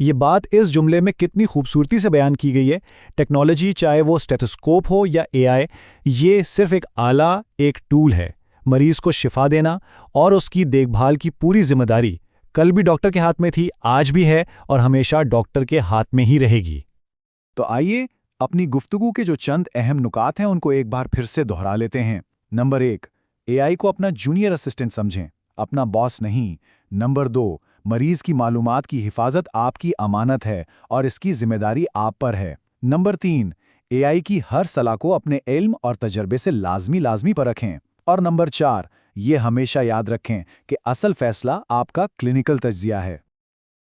یہ بات اس جملے میں کتنی خوبصورتی سے بیان کی گئی ہے۔ ٹیکنالوجی چاہے وہ اسٹیتھوسکوپ ہو یا AI، یہ صرف ایک آلہ، ایک ٹول ہے۔ مریض کو شفا دینا اور اس کی دیکھ بھال کی پوری ذمہ داری کل بھی ڈاکٹر کے ہاتھ میں تھی، آج بھی ہے اور ہمیشہ ڈاکٹر کے ہاتھ میں ہی رہے گی۔ تو آئیے اپنی گفتگو کے جو چند اہم نکات ہیں ان کو ایک بار پھر سے دہرا لیتے ہیں۔ نمبر 1، AI کو اپنا جونیئر اسسٹنٹ سمجھیں، اپنا باس نہیں۔ نمبر 2، مریض کی معلومات کی حفاظت آپ کی امانت ہے اور اس کی ذمہ داری آپ پر ہے۔ نمبر 3، AI کی ہر صلاح کو اپنے علم اور تجربے سے لازمی پر رکھیں۔ اور نمبر 4، یہ ہمیشہ یاد رکھیں کہ اصل فیصلہ آپ کا کلینکل تجزیہ ہے۔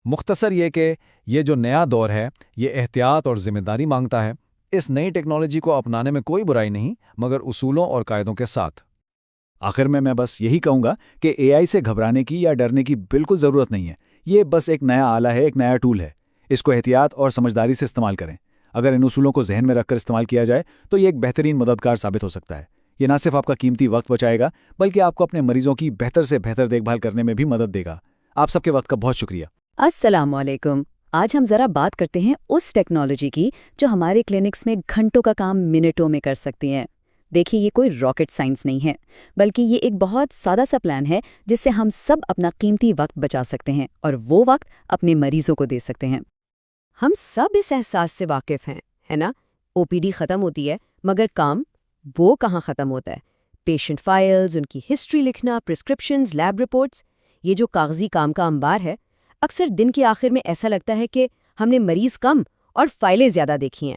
مختصر یہ کہ یہ جو نیا دور ہے یہ احتیاط اور ذمہ داری مانگتا ہے۔ اس نئی ٹیکنالوجی کو اپنانے میں کوئی برائی نہیں، مگر اصولوں اور قاعدوں کے ساتھ۔ آخر میں بس یہی کہوں گا کہ AI سے گھبرانے کی یا ڈرنے کی بالکل ضرورت نہیں ہے۔ یہ بس ایک نیا آلہ ہے، ایک نیا ٹول ہے۔ اس کو احتیاط اور سمجھداری سے استعمال کریں۔ اگر ان اصولوں کو ذہن میں رکھ کر استعمال کیا جائے تو یہ ایک بہترین مددگار ثابت ہو سکتا ہے۔ یہ نہ صرف آپ کا قیمتی وقت بچائے گا بلکہ آپ کو اپنے مریضوں کی بہتر سے بہتر دیکھ بھال کرنے میں بھی مدد دے گا۔ آپ سب کے وقت کا بہت شکریہ۔ السلام علیکم۔ آج ہم ذرا بات کرتے ہیں اس ٹیکنالوجی کی جو ہمارے کلینکس میں گھنٹوں کا کام منٹوں میں کر سکتی ہے۔ دیکھیے، یہ کوئی راکٹ سائنس نہیں ہے، بلکہ یہ ایک بہت سادہ سا پلان ہے جس سے ہم سب اپنا قیمتی وقت بچا سکتے ہیں اور وہ وقت اپنے مریضوں کو دے سکتے ہیں۔ ہم سب اس احساس سے واقف ہیں، ہے نا؟ OPD ختم ہوتی ہے مگر کام وہ کہاں ختم ہوتا ہے؟ پیشنٹ فائلز، ان کی ہسٹری لکھنا، پرسکرپشنز، لیب رپورٹس، یہ جو کاغذی کام کا انبار ہے، اکثر دن کے آخر میں ایسا لگتا ہے کہ ہم نے مریض کم اور فائلیں زیادہ دیکھی ہیں۔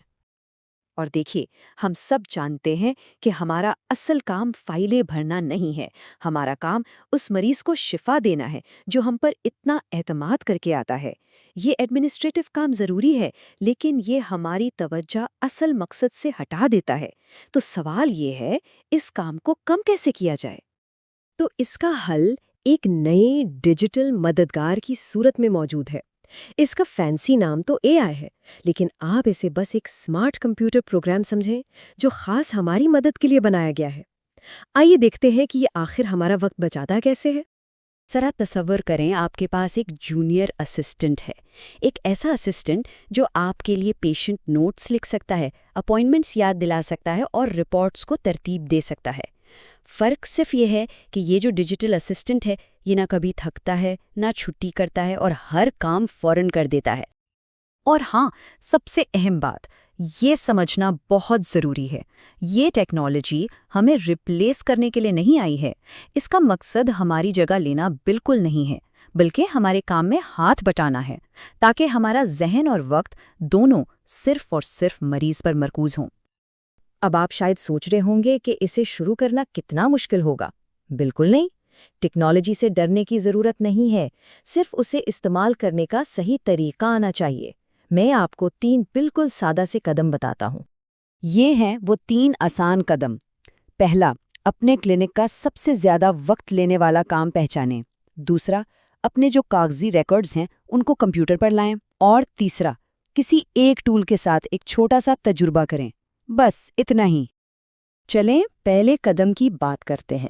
اور دیکھیے، ہم سب جانتے ہیں کہ ہمارا اصل کام فائلیں بھرنا نہیں ہے، ہمارا کام اس مریض کو شفا دینا ہے جو ہم پر اتنا اعتماد کر کے آتا ہے۔ یہ ایڈمنسٹریٹو کام ضروری ہے، لیکن یہ ہماری توجہ اصل مقصد سے ہٹا دیتا ہے۔ تو سوال یہ ہے، اس کام کو کم کیسے کیا جائے؟ تو اس کا حل ایک نئے ڈیجیٹل مددگار کی صورت میں موجود ہے۔ اس کا فینسی نام تو AI ہے، لیکن آپ اسے بس ایک سمارٹ کمپیوٹر پروگرام سمجھیں جو خاص ہماری مدد کے لیے بنایا گیا ہے۔ آئیے دیکھتے ہیں کہ یہ آخر ہمارا وقت بچاتا کیسے ہے۔ ذرا تصور کریں آپ کے پاس ایک جونیئر اسسٹنٹ ہے، ایک ایسا اسسٹنٹ جو آپ کے لیے پیشنٹ نوٹس لکھ سکتا ہے، اپائنٹمنٹس یاد دلا سکتا ہے اور رپورٹس کو ترتیب دے سکتا ہے۔ فرق صرف یہ ہے کہ یہ جو ڈیجیٹل اسسٹنٹ ہے یہ نہ کبھی تھکتا ہے، نہ چھٹی کرتا ہے اور ہر کام فوراً کر دیتا ہے۔ اور ہاں، سب سے اہم بات یہ سمجھنا بہت ضروری ہے، یہ ٹیکنالوجی ہمیں ریپلیس کرنے کے لیے نہیں آئی ہے۔ اس کا مقصد ہماری جگہ لینا بالکل نہیں ہے، بلکہ ہمارے کام میں ہاتھ بٹانا ہے تاکہ ہمارا ذہن اور وقت دونوں صرف اور صرف مریض پر مرکوز ہوں۔ اب آپ شاید سوچ رہے ہوں گے کہ اسے شروع کرنا کتنا مشکل ہوگا۔ بالکل نہیں، ٹیکنالوجی سے ڈرنے کی ضرورت نہیں ہے، صرف اسے استعمال کرنے کا صحیح طریقہ آنا چاہیے۔ میں آپ کو 3 بالکل سادہ سے قدم بتاتا ہوں۔ یہ ہیں وہ 3 آسان قدم۔ پہلا، اپنے کلینک کا سب سے زیادہ وقت لینے والا کام پہچانیں۔ دوسرا، اپنے جو کاغذی ریکارڈز ہیں ان کو کمپیوٹر پر لائیں۔ اور تیسرا، کسی ایک ٹول کے ساتھ ایک چھوٹا سا تجربہ کریں۔ بس اتنا ہی۔ چلیں پہلے قدم کی بات کرتے ہیں۔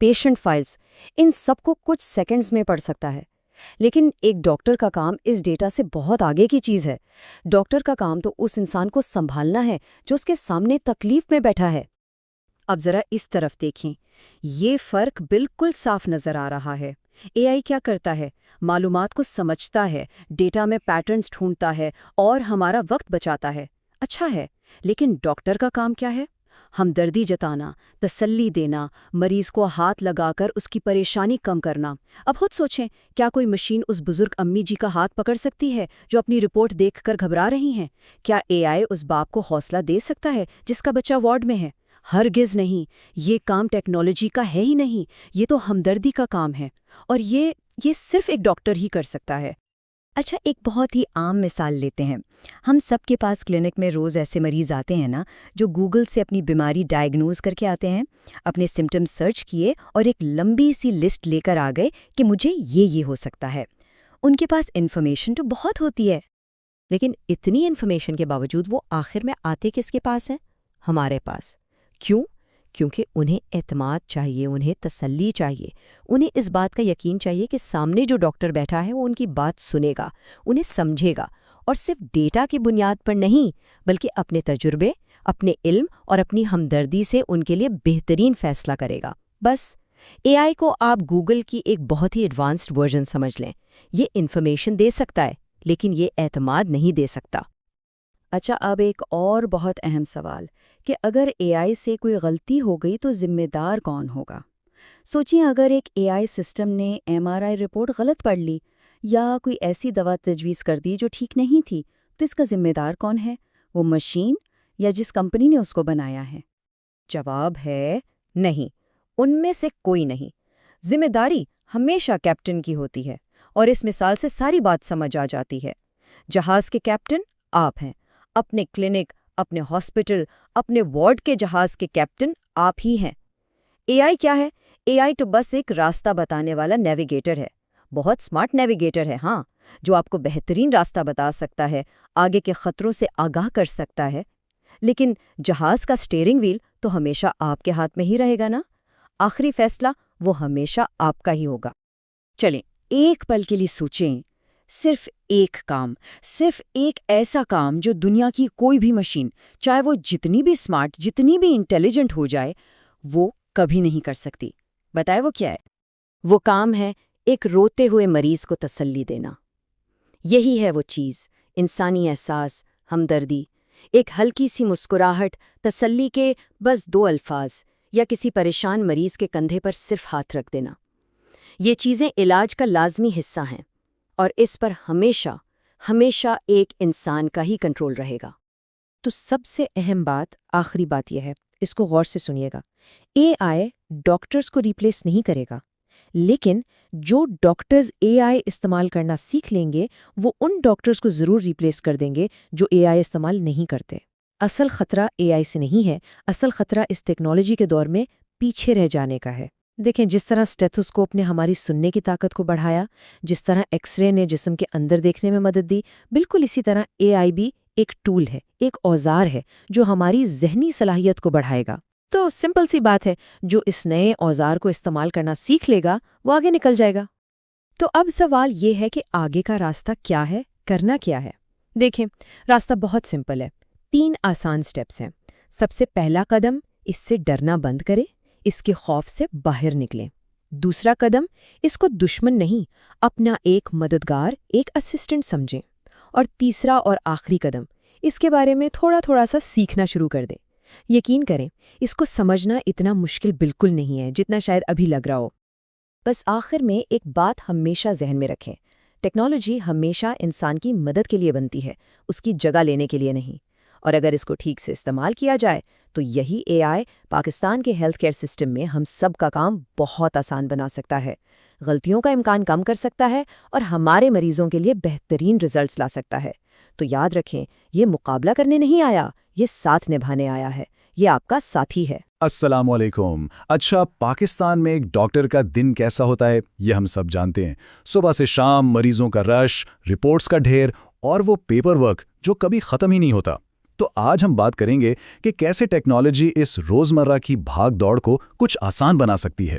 پیشنٹ فائلز، ان سب کو کچھ سیکنڈز میں پڑھ سکتا ہے۔ لیکن ایک ڈاکٹر کا کام اس ڈیٹا سے بہت آگے کی چیز ہے۔ ڈاکٹر کا کام تو اس انسان کو سنبھالنا ہے جو اس کے سامنے تکلیف میں بیٹھا ہے۔ اب ذرا اس طرف دیکھیں، یہ فرق بالکل صاف نظر آ رہا ہے۔ اے آئی کیا کرتا ہے؟ معلومات کو سمجھتا ہے، ڈیٹا میں پیٹرنز ڈھونڈتا ہے اور ہمارا وقت بچاتا ہے۔ اچھا ہے، لیکن ڈاکٹر کا کام کیا ہے؟ ہمدردی جتانا، تسلی دینا، مریض کو ہاتھ لگا کر اس کی پریشانی کم کرنا۔ اب خود سوچیں، کیا کوئی مشین اس بزرگ امی جی کا ہاتھ پکڑ سکتی ہے جو اپنی رپورٹ دیکھ کر گھبرا رہی ہیں؟ کیا اے آئی اس باپ کو حوصلہ دے سکتا ہے جس کا بچہ وارڈ میں ہے؟ ہرگز نہیں۔ یہ کام ٹیکنالوجی کا ہے ہی نہیں، یہ تو ہمدردی کا کام ہے، اور یہ صرف ایک ڈاکٹر ہی کر سکتا ہے۔ اچھا، ایک بہت ہی عام مثال لیتے ہیں۔ ہم سب کے پاس کلینک میں روز ایسے مریض آتے ہیں نا، جو گوگل سے اپنی بیماری ڈائیگنوز کر کے آتے ہیں، اپنے سمٹم سرچ کیے اور ایک لمبی سی لسٹ لے کر آ گئے کہ مجھے یہ ہو سکتا ہے۔ ان کے پاس انفارمیشن تو بہت ہوتی ہے، لیکن اتنی انفارمیشن کے باوجود وہ آخر میں آتے کس کے پاس ہیں؟ ہمارے پاس۔ کیوں؟ کیونکہ انہیں اعتماد چاہیے، انہیں تسلی چاہیے، انہیں اس بات کا یقین چاہیے کہ سامنے جو ڈاکٹر بیٹھا ہے وہ ان کی بات سنے گا، انہیں سمجھے گا، اور صرف ڈیٹا کی بنیاد پر نہیں بلکہ اپنے تجربے، اپنے علم اور اپنی ہمدردی سے ان کے لیے بہترین فیصلہ کرے گا۔ بس اے آئی کو آپ گوگل کی ایک بہت ہی ایڈوانسڈ ورژن سمجھ لیں۔ یہ انفارمیشن دے سکتا ہے، لیکن یہ اعتماد نہیں دے سکتا۔ اچھا، اب ایک اور بہت اہم سوال کہ اگر اے آئی سے کوئی غلطی ہو گئی تو ذمہ دار کون ہوگا؟ سوچیں، اگر ایک اے آئی سسٹم نے MRI رپورٹ غلط پڑھ لی یا کوئی ایسی دوا تجویز کر دی جو ٹھیک نہیں تھی، تو اس کا ذمہ دار کون ہے؟ وہ مشین یا جس کمپنی نے اس کو بنایا ہے؟ جواب ہے نہیں، ان میں سے کوئی نہیں۔ ذمہ داری ہمیشہ کیپٹن کی ہوتی ہے، اور اس مثال سے ساری بات سمجھ آ جاتی ہے۔ جہاز کے کیپٹن آپ ہیں، اپنے کلینک، اپنے ہاسپٹل، اپنے وارڈ کے جہاز کے کیپٹن آپ ہی ہیں۔ اے آئی کیا ہے؟ اے آئی تو بس ایک راستہ بتانے والا نیویگیٹر ہے، بہت سمارٹ نیویگیٹر ہے، ہاں، جو آپ کو بہترین راستہ بتا سکتا ہے، آگے کے خطروں سے آگاہ کر سکتا ہے۔ لیکن جہاز کا سٹیئرنگ وہیل تو ہمیشہ آپ کے ہاتھ میں ہی رہے گا نا، آخری فیصلہ وہ ہمیشہ آپ کا ہی ہوگا۔ چلیں ایک پل کے لیے سوچیں، صرف ایک کام، صرف ایک ایسا کام جو دنیا کی کوئی بھی مشین، چاہے وہ جتنی بھی سمارٹ، جتنی بھی انٹیلیجنٹ ہو جائے، وہ کبھی نہیں کر سکتی۔ بتائے وہ کیا ہے؟ وہ کام ہے ایک روتے ہوئے مریض کو تسلی دینا۔ یہی ہے وہ چیز، انسانی احساس، ہمدردی، ایک ہلکی سی مسکراہٹ، تسلی کے بس 2 الفاظ، یا کسی پریشان مریض کے کندھے پر صرف ہاتھ رکھ دینا۔ یہ چیزیں علاج کا لازمی حصہ ہیں، اور اس پر ہمیشہ ایک انسان کا ہی کنٹرول رہے گا۔ تو سب سے اہم بات، آخری بات یہ ہے، اس کو غور سے سنیے گا۔ اے آئی ڈاکٹرز کو ریپلیس نہیں کرے گا، لیکن جو ڈاکٹرز اے آئی استعمال کرنا سیکھ لیں گے وہ ان ڈاکٹرز کو ضرور ریپلیس کر دیں گے جو اے آئی استعمال نہیں کرتے۔ اصل خطرہ اے آئی سے نہیں ہے، اصل خطرہ اس ٹیکنالوجی کے دور میں پیچھے رہ جانے کا ہے۔ دیکھیں، جس طرح اسٹیتھوسکوپ نے ہماری سننے کی طاقت کو بڑھایا، جس طرح ایکس رے نے جسم کے اندر دیکھنے میں مدد دی، بالکل اسی طرح اے آئی بھی ایک ٹول ہے، ایک اوزار ہے جو ہماری ذہنی صلاحیت کو بڑھائے گا۔ تو سمپل سی بات ہے، جو اس نئے اوزار کو استعمال کرنا سیکھ لے گا وہ آگے نکل جائے گا۔ تو اب سوال یہ ہے کہ آگے کا راستہ کیا ہے، کرنا کیا ہے؟ دیکھیں، راستہ بہت سمپل ہے، 3 آسان سٹیپس ہیں۔ سب سے پہلا قدم، اس سے ڈرنا بند کریں، اس کے خوف سے باہر نکلیں۔ دوسرا قدم، اس کو دشمن نہیں، اپنا ایک مددگار، ایک اسسٹنٹ سمجھیں۔ اور تیسرا اور آخری قدم، اس کے بارے میں تھوڑا سا سیکھنا شروع کر دیں۔ یقین کریں، اس کو سمجھنا اتنا مشکل بالکل نہیں ہے جتنا شاید ابھی لگ رہا ہو۔ بس آخر میں ایک بات ہمیشہ ذہن میں رکھیں، ٹیکنالوجی ہمیشہ انسان کی مدد کے لیے بنتی ہے، اس کی جگہ لینے کے لیے نہیں۔ اور اگر اس کو ٹھیک سے استعمال کیا جائے تو یہی اے آئی پاکستان کے ہیلتھ کیئر سسٹم میں ہم سب کا کام بہت آسان بنا سکتا ہے، غلطیوں کا امکان کم کر سکتا ہے، اور ہمارے مریضوں کے لیے بہترین رزلٹس لا سکتا ہے۔ تو یاد رکھیں، یہ مقابلہ کرنے نہیں آیا، یہ ساتھ نبھانے آیا ہے، یہ آپ کا ساتھی ہے۔ السلام علیکم۔ اچھا، پاکستان میں ایک ڈاکٹر کا دن کیسا ہوتا ہے یہ ہم سب جانتے ہیں۔ صبح سے شام مریضوں کا رش، رپورٹس کا ڈھیر، اور وہ پیپر ورک جو کبھی ختم ہی نہیں ہوتا۔ تو آج ہم بات کریں گے کہ کیسے ٹیکنالوجی اس روزمرہ کی بھاگ دوڑ کو کچھ آسان بنا سکتی ہے۔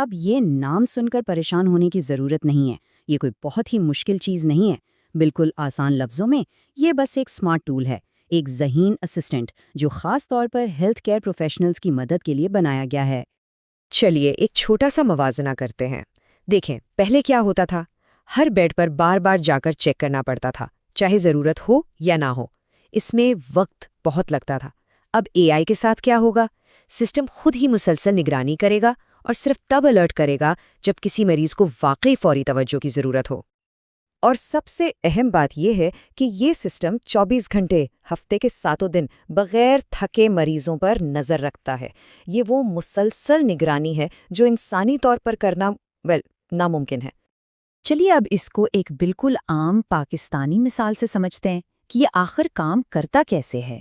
اب یہ نام سن کر پریشان ہونے کی ضرورت نہیں ہے، یہ کوئی بہت ہی مشکل چیز نہیں ہے، بالکل آسان لفظوں میں یہ بس ایک سمارٹ ٹول ہے، ایک ذہین اسسٹنٹ جو خاص طور پر ہیلتھ کیئر پروفیشنلز کی مدد کے لیے بنایا گیا ہے۔ چلیے ایک چھوٹا سا موازنہ کرتے ہیں۔ دیکھیں پہلے کیا ہوتا تھا، ہر بیڈ پر بار بار جا کر چیک کرنا پڑتا تھا، چاہے ضرورت ہو یا نہ ہو، اس میں وقت بہت لگتا تھا۔ اب اے آئی کے ساتھ کیا ہوگا، سسٹم خود ہی مسلسل نگرانی کرے گا اور صرف تب الرٹ کرے گا جب کسی مریض کو واقعی فوری توجہ کی ضرورت ہو۔ اور سب سے اہم بات یہ ہے کہ یہ سسٹم 24 گھنٹے ہفتے کے 7 دن بغیر تھکے مریضوں پر نظر رکھتا ہے۔ یہ وہ مسلسل نگرانی ہے جو انسانی طور پر کرنا ناممکن ہے۔ چلیے اب اس کو ایک بالکل عام پاکستانی مثال سے سمجھتے ہیں کہ یہ آخر کام کرتا کیسے ہے۔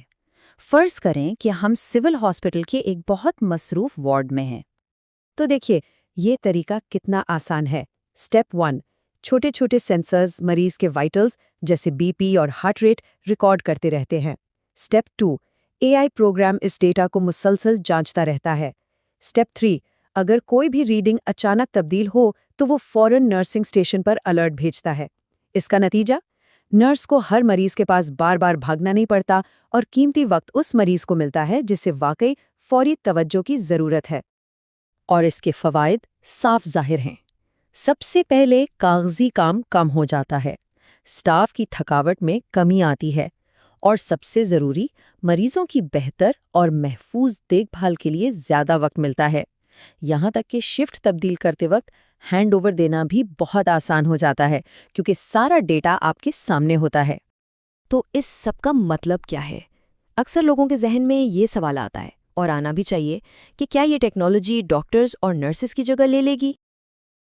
فرض کریں کہ ہم سول ہاسپٹل کے ایک بہت مصروف وارڈ میں ہیں۔ تو دیکھیے یہ طریقہ کتنا آسان ہے۔ سٹیپ 1، چھوٹے چھوٹے سینسرز مریض کے وائٹلز جیسے بی پی اور ہارٹ ریٹ ریکارڈ کرتے رہتے ہیں۔ سٹیپ 2، اے آئی پروگرام اس ڈیٹا کو مسلسل جانچتا رہتا ہے۔ سٹیپ 3، اگر کوئی بھی ریڈنگ اچانک تبدیل ہو تو وہ فوراً نرسنگ اسٹیشن پر الرٹ بھیجتا ہے۔ اس کا نتیجہ، نرس کو ہر مریض کے پاس بار بار بھاگنا نہیں پڑتا اور قیمتی وقت اس مریض کو ملتا ہے جسے واقعی فوری توجہ کی ضرورت ہے۔ اور اس کے فوائد صاف ظاہر ہیں۔ سب سے پہلے کاغذی کام کم ہو جاتا ہے، سٹاف کی تھکاوٹ میں کمی آتی ہے، اور سب سے ضروری، مریضوں کی بہتر اور محفوظ دیکھ بھال کے لیے زیادہ وقت ملتا ہے۔ یہاں تک کہ شفٹ تبدیل کرتے وقت ہینڈ اوور دینا بھی بہت آسان ہو جاتا ہے کیونکہ سارا ڈیٹا آپ کے سامنے ہوتا ہے۔ تو اس سب کا مطلب کیا ہے؟ اکثر لوگوں کے ذہن میں یہ سوال آتا ہے، اور آنا بھی چاہیے، کہ کیا یہ ٹیکنالوجی ڈاکٹرز اور نرسز کی جگہ لے لے گی؟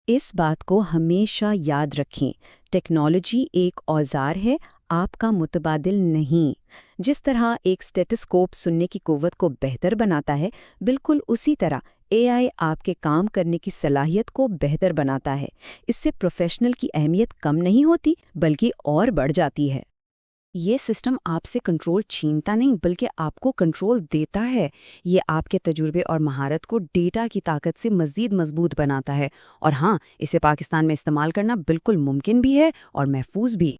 اس بات کو ہمیشہ یاد رکھیں، ٹیکنالوجی ایک اوزار ہے، آپ کا متبادل نہیں۔ جس طرح ایک اسٹیٹسکوپ سننے کی قوت کو بہتر بناتا ہے، بالکل اسی طرح اے آئی آپ کے کام کرنے کی صلاحیت کو بہتر بناتا ہے۔ اس سے پروفیشنل کی اہمیت کم نہیں ہوتی بلکہ اور بڑھ جاتی ہے۔ یہ سسٹم آپ سے کنٹرول چھینتا نہیں بلکہ آپ کو کنٹرول دیتا ہے۔ یہ آپ کے تجربے اور مہارت کو ڈیٹا کی طاقت سے مزید مضبوط بناتا ہے، اور ہاں، اسے پاکستان میں استعمال کرنا بالکل ممکن بھی ہے اور محفوظ بھی۔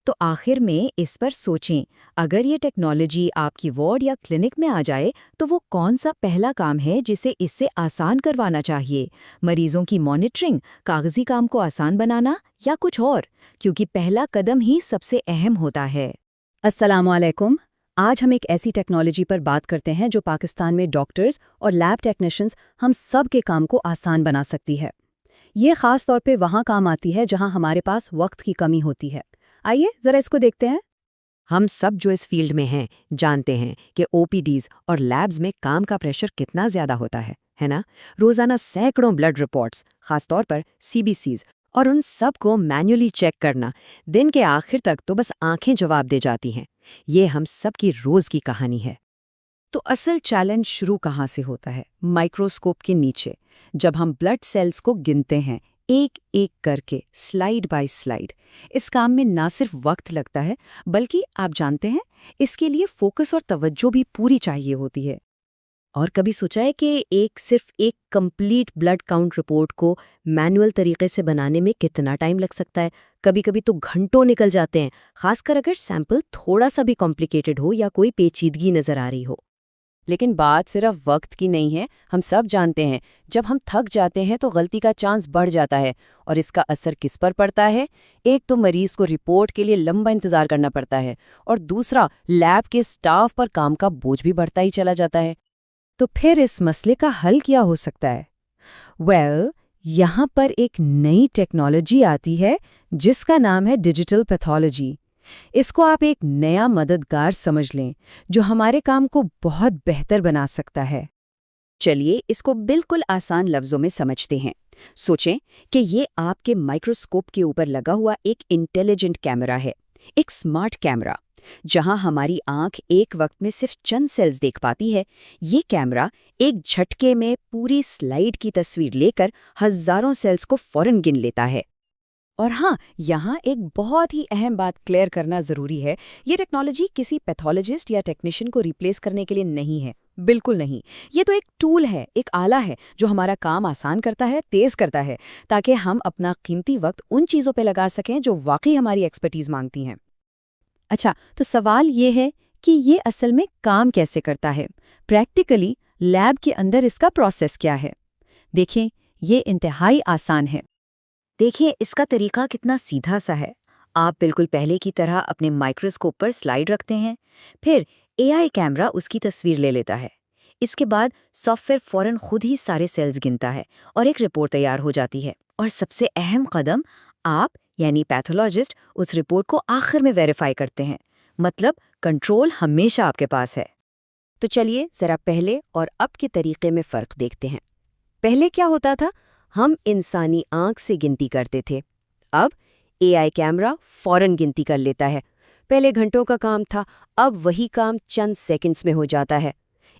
تو آخر میں اس پر سوچیں، اگر یہ ٹیکنالوجی آپ کی وارڈ یا کلینک میں آ جائے تو وہ کون سا پہلا کام ہے جسے اس سے آسان کروانا چاہیے؟ مریضوں کی مانیٹرنگ، کاغذی کام کو آسان بنانا، یا کچھ اور؟ کیونکہ پہلا قدم ہی سب سے اہم ہوتا ہے۔ السلام علیکم۔ آج ہم ایک ایسی ٹیکنالوجی پر بات کرتے ہیں جو پاکستان میں ڈاکٹرز اور لیب ٹیکنیشینز ہم سب کے کام کو آسان بنا سکتی ہے۔ یہ خاص طور پہ وہاں کام آتی ہے جہاں ہمارے پاس وقت کی کمی ہوتی ہے۔ آئیے ذرا اس کو دیکھتے ہیں۔ ہم سب جو اس فیلڈ میں ہیں جانتے ہیں کہ او پی ڈیز اور لیبز میں کام کا پریشر کتنا زیادہ ہوتا ہے نا؟ روزانہ سینکڑوں بلڈ رپورٹس، خاص طور پر سی بی سیز، اور ان سب کو مینولی چیک کرنا، دن کے آخر تک تو بس آنکھیں جواب دے جاتی ہیں۔ یہ ہم سب کی روز کی کہانی ہے۔ تو اصل چیلنج شروع کہاں سے ہوتا ہے؟ مائکروسکوپ کے نیچے، جب ہم بلڈ سیلز کو گنتے ہیں ایک ایک کر کے، سلائیڈ بائی سلائیڈ۔ اس کام میں نہ صرف وقت لگتا ہے بلکہ آپ جانتے ہیں اس کے لیے فوکس اور توجہ بھی پوری چاہیے ہوتی ہے۔ اور کبھی سوچا ہے کہ صرف ایک کمپلیٹ بلڈ کاؤنٹ رپورٹ کو مینول طریقے سے بنانے میں کتنا ٹائم لگ سکتا ہے؟ کبھی کبھی تو گھنٹوں نکل جاتے ہیں، خاص کر اگر سیمپل تھوڑا سا بھی کمپلیکیٹڈ ہو یا کوئی پیچیدگی نظر آ رہی ہو۔ لیکن بات صرف وقت کی نہیں ہے، ہم سب جانتے ہیں جب ہم تھک جاتے ہیں تو غلطی کا چانس بڑھ جاتا ہے، اور اس کا اثر کس پر پڑتا ہے؟ ایک تو مریض کو رپورٹ کے لیے لمبا انتظار کرنا پڑتا ہے، اور دوسرا لیب کے سٹاف پر کام کا بوجھ بھی بڑھتا ہی چلا جاتا ہے۔ تو پھر اس مسئلے کا حل کیا ہو سکتا ہے؟ یہاں پر ایک نئی ٹیکنالوجی آتی ہے جس کا نام ہے ڈیجیٹل پیتھولوجی۔ اس کو آپ ایک نیا مددگار سمجھ لیں جو ہمارے کام کو بہت بہتر بنا سکتا ہے۔ چلیے اس کو بالکل آسان لفظوں میں سمجھتے ہیں۔ سوچیں کہ یہ آپ کے مائکروسکوپ کے اوپر لگا ہوا ایک انٹیلیجنٹ کیمرہ ہے، ایک سمارٹ کیمرہ۔ جہاں ہماری آنکھ ایک وقت میں صرف چند سیلز دیکھ پاتی ہے، یہ کیمرہ ایک جھٹکے میں پوری سلائیڈ کی تصویر لے کر ہزاروں سیلز کو فوراً گن لیتا ہے۔ اور ہاں، یہاں ایک بہت ہی اہم بات کلیئر کرنا ضروری ہے، یہ ٹیکنالوجی کسی پیتھولوجسٹ یا ٹیکنیشین کو ریپلیس کرنے کے لیے نہیں ہے، بالکل نہیں، یہ تو ایک ٹول ہے، ایک آلہ ہے جو ہمارا کام آسان کرتا ہے، تیز کرتا ہے، تاکہ ہم اپنا قیمتی وقت ان چیزوں پہ لگا سکیں جو واقعی ہماری ایکسپرٹیز مانگتی ہیں۔ اچھا، تو سوال یہ ہے کہ یہ اصل میں کام کیسے کرتا ہے؟ پریکٹیکلی لیب کے اندر اس کا پروسیس کیا ہے؟ دیکھیں، یہ انتہائی آسان ہے۔ دیکھیں اس کا طریقہ کتنا سیدھا سا ہے۔ آپ بالکل پہلے کی طرح اپنے مائکروسکوپ پر سلائیڈ رکھتے ہیں، پھر اے آئی کیمرہ اس کی تصویر لے لیتا ہے۔ اس کے بعد سافٹ ویئر فوراً خود ہی سارے سیلز گنتا ہے اور ایک رپورٹ تیار ہو جاتی ہے۔ اور سب سے اہم قدم، آپ یعنی پیتھولوجسٹ اس رپورٹ کو آخر میں ویریفائی کرتے ہیں، مطلب کنٹرول ہمیشہ آپ کے پاس ہے۔ تو چلیے ذرا پہلے اور اب کے طریقے میں فرق دیکھتے ہیں۔ پہلے کیا ہوتا تھا؟ ہم انسانی آنکھ سے گنتی کرتے تھے، اب اے آئی کیمرہ فوراً گنتی کر لیتا ہے۔ پہلے گھنٹوں کا کام تھا، اب وہی کام چند سیکنڈز میں ہو جاتا ہے۔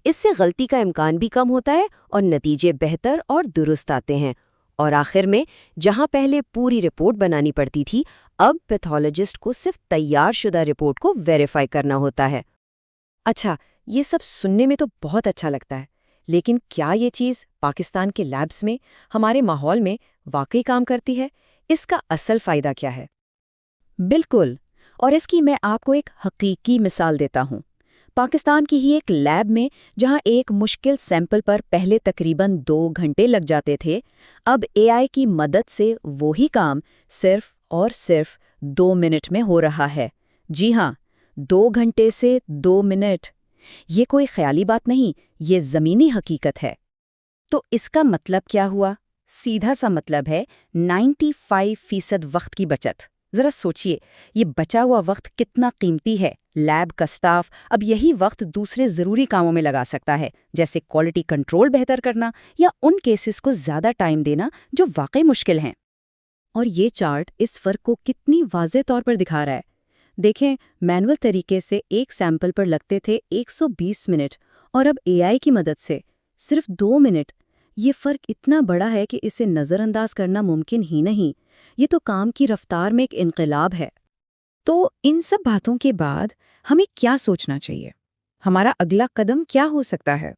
اس سے غلطی کا امکان بھی کم ہوتا ہے اور نتیجے بہتر اور درست آتے ہیں۔ اور آخر میں جہاں پہلے پوری رپورٹ بنانی پڑتی تھی، اب پیتھولوجسٹ کو صرف تیار شدہ رپورٹ کو ویریفائی کرنا ہوتا ہے۔ اچھا، یہ سب سننے میں تو بہت اچھا لگتا ہے، لیکن کیا یہ چیز پاکستان کے لیبز میں، ہمارے ماحول میں واقعی کام کرتی ہے؟ اس کا اصل فائدہ کیا ہے؟ بالکل، اور اس کی میں آپ کو ایک حقیقی مثال دیتا ہوں۔ پاکستان کی ہی ایک لیب میں جہاں ایک مشکل سیمپل پر پہلے تقریباً 2 گھنٹے لگ جاتے تھے، اب اے آئی کی مدد سے وہی کام صرف اور صرف 2 منٹ میں ہو رہا ہے۔ جی ہاں، 2 گھنٹے سے 2 منٹ۔ یہ کوئی خیالی بات نہیں، یہ زمینی حقیقت ہے۔ تو اس کا مطلب کیا ہوا؟ سیدھا سا مطلب ہے 95% وقت کی بچت۔ ذرا سوچئے، یہ بچا ہوا وقت کتنا قیمتی ہے۔ لیب کا سٹاف اب یہی وقت دوسرے ضروری کاموں میں لگا سکتا ہے، جیسے کوالٹی کنٹرول بہتر کرنا یا ان کیسز کو زیادہ ٹائم دینا جو واقعی مشکل ہیں۔ اور یہ چارٹ اس فرق کو کتنی واضح طور پر دکھا رہا ہے۔ دیکھیں، مینول طریقے سے ایک سیمپل پر لگتے تھے 120 منٹ، اور اب اے آئی کی مدد سے صرف 2 منٹ۔ یہ فرق اتنا بڑا ہے کہ اسے نظر انداز کرنا ممکن ہی نہیں۔ یہ تو کام کی رفتار میں ایک انقلاب ہے۔ تو ان سب باتوں کے بعد ہمیں کیا سوچنا چاہیے؟ ہمارا اگلا قدم کیا ہو سکتا ہے؟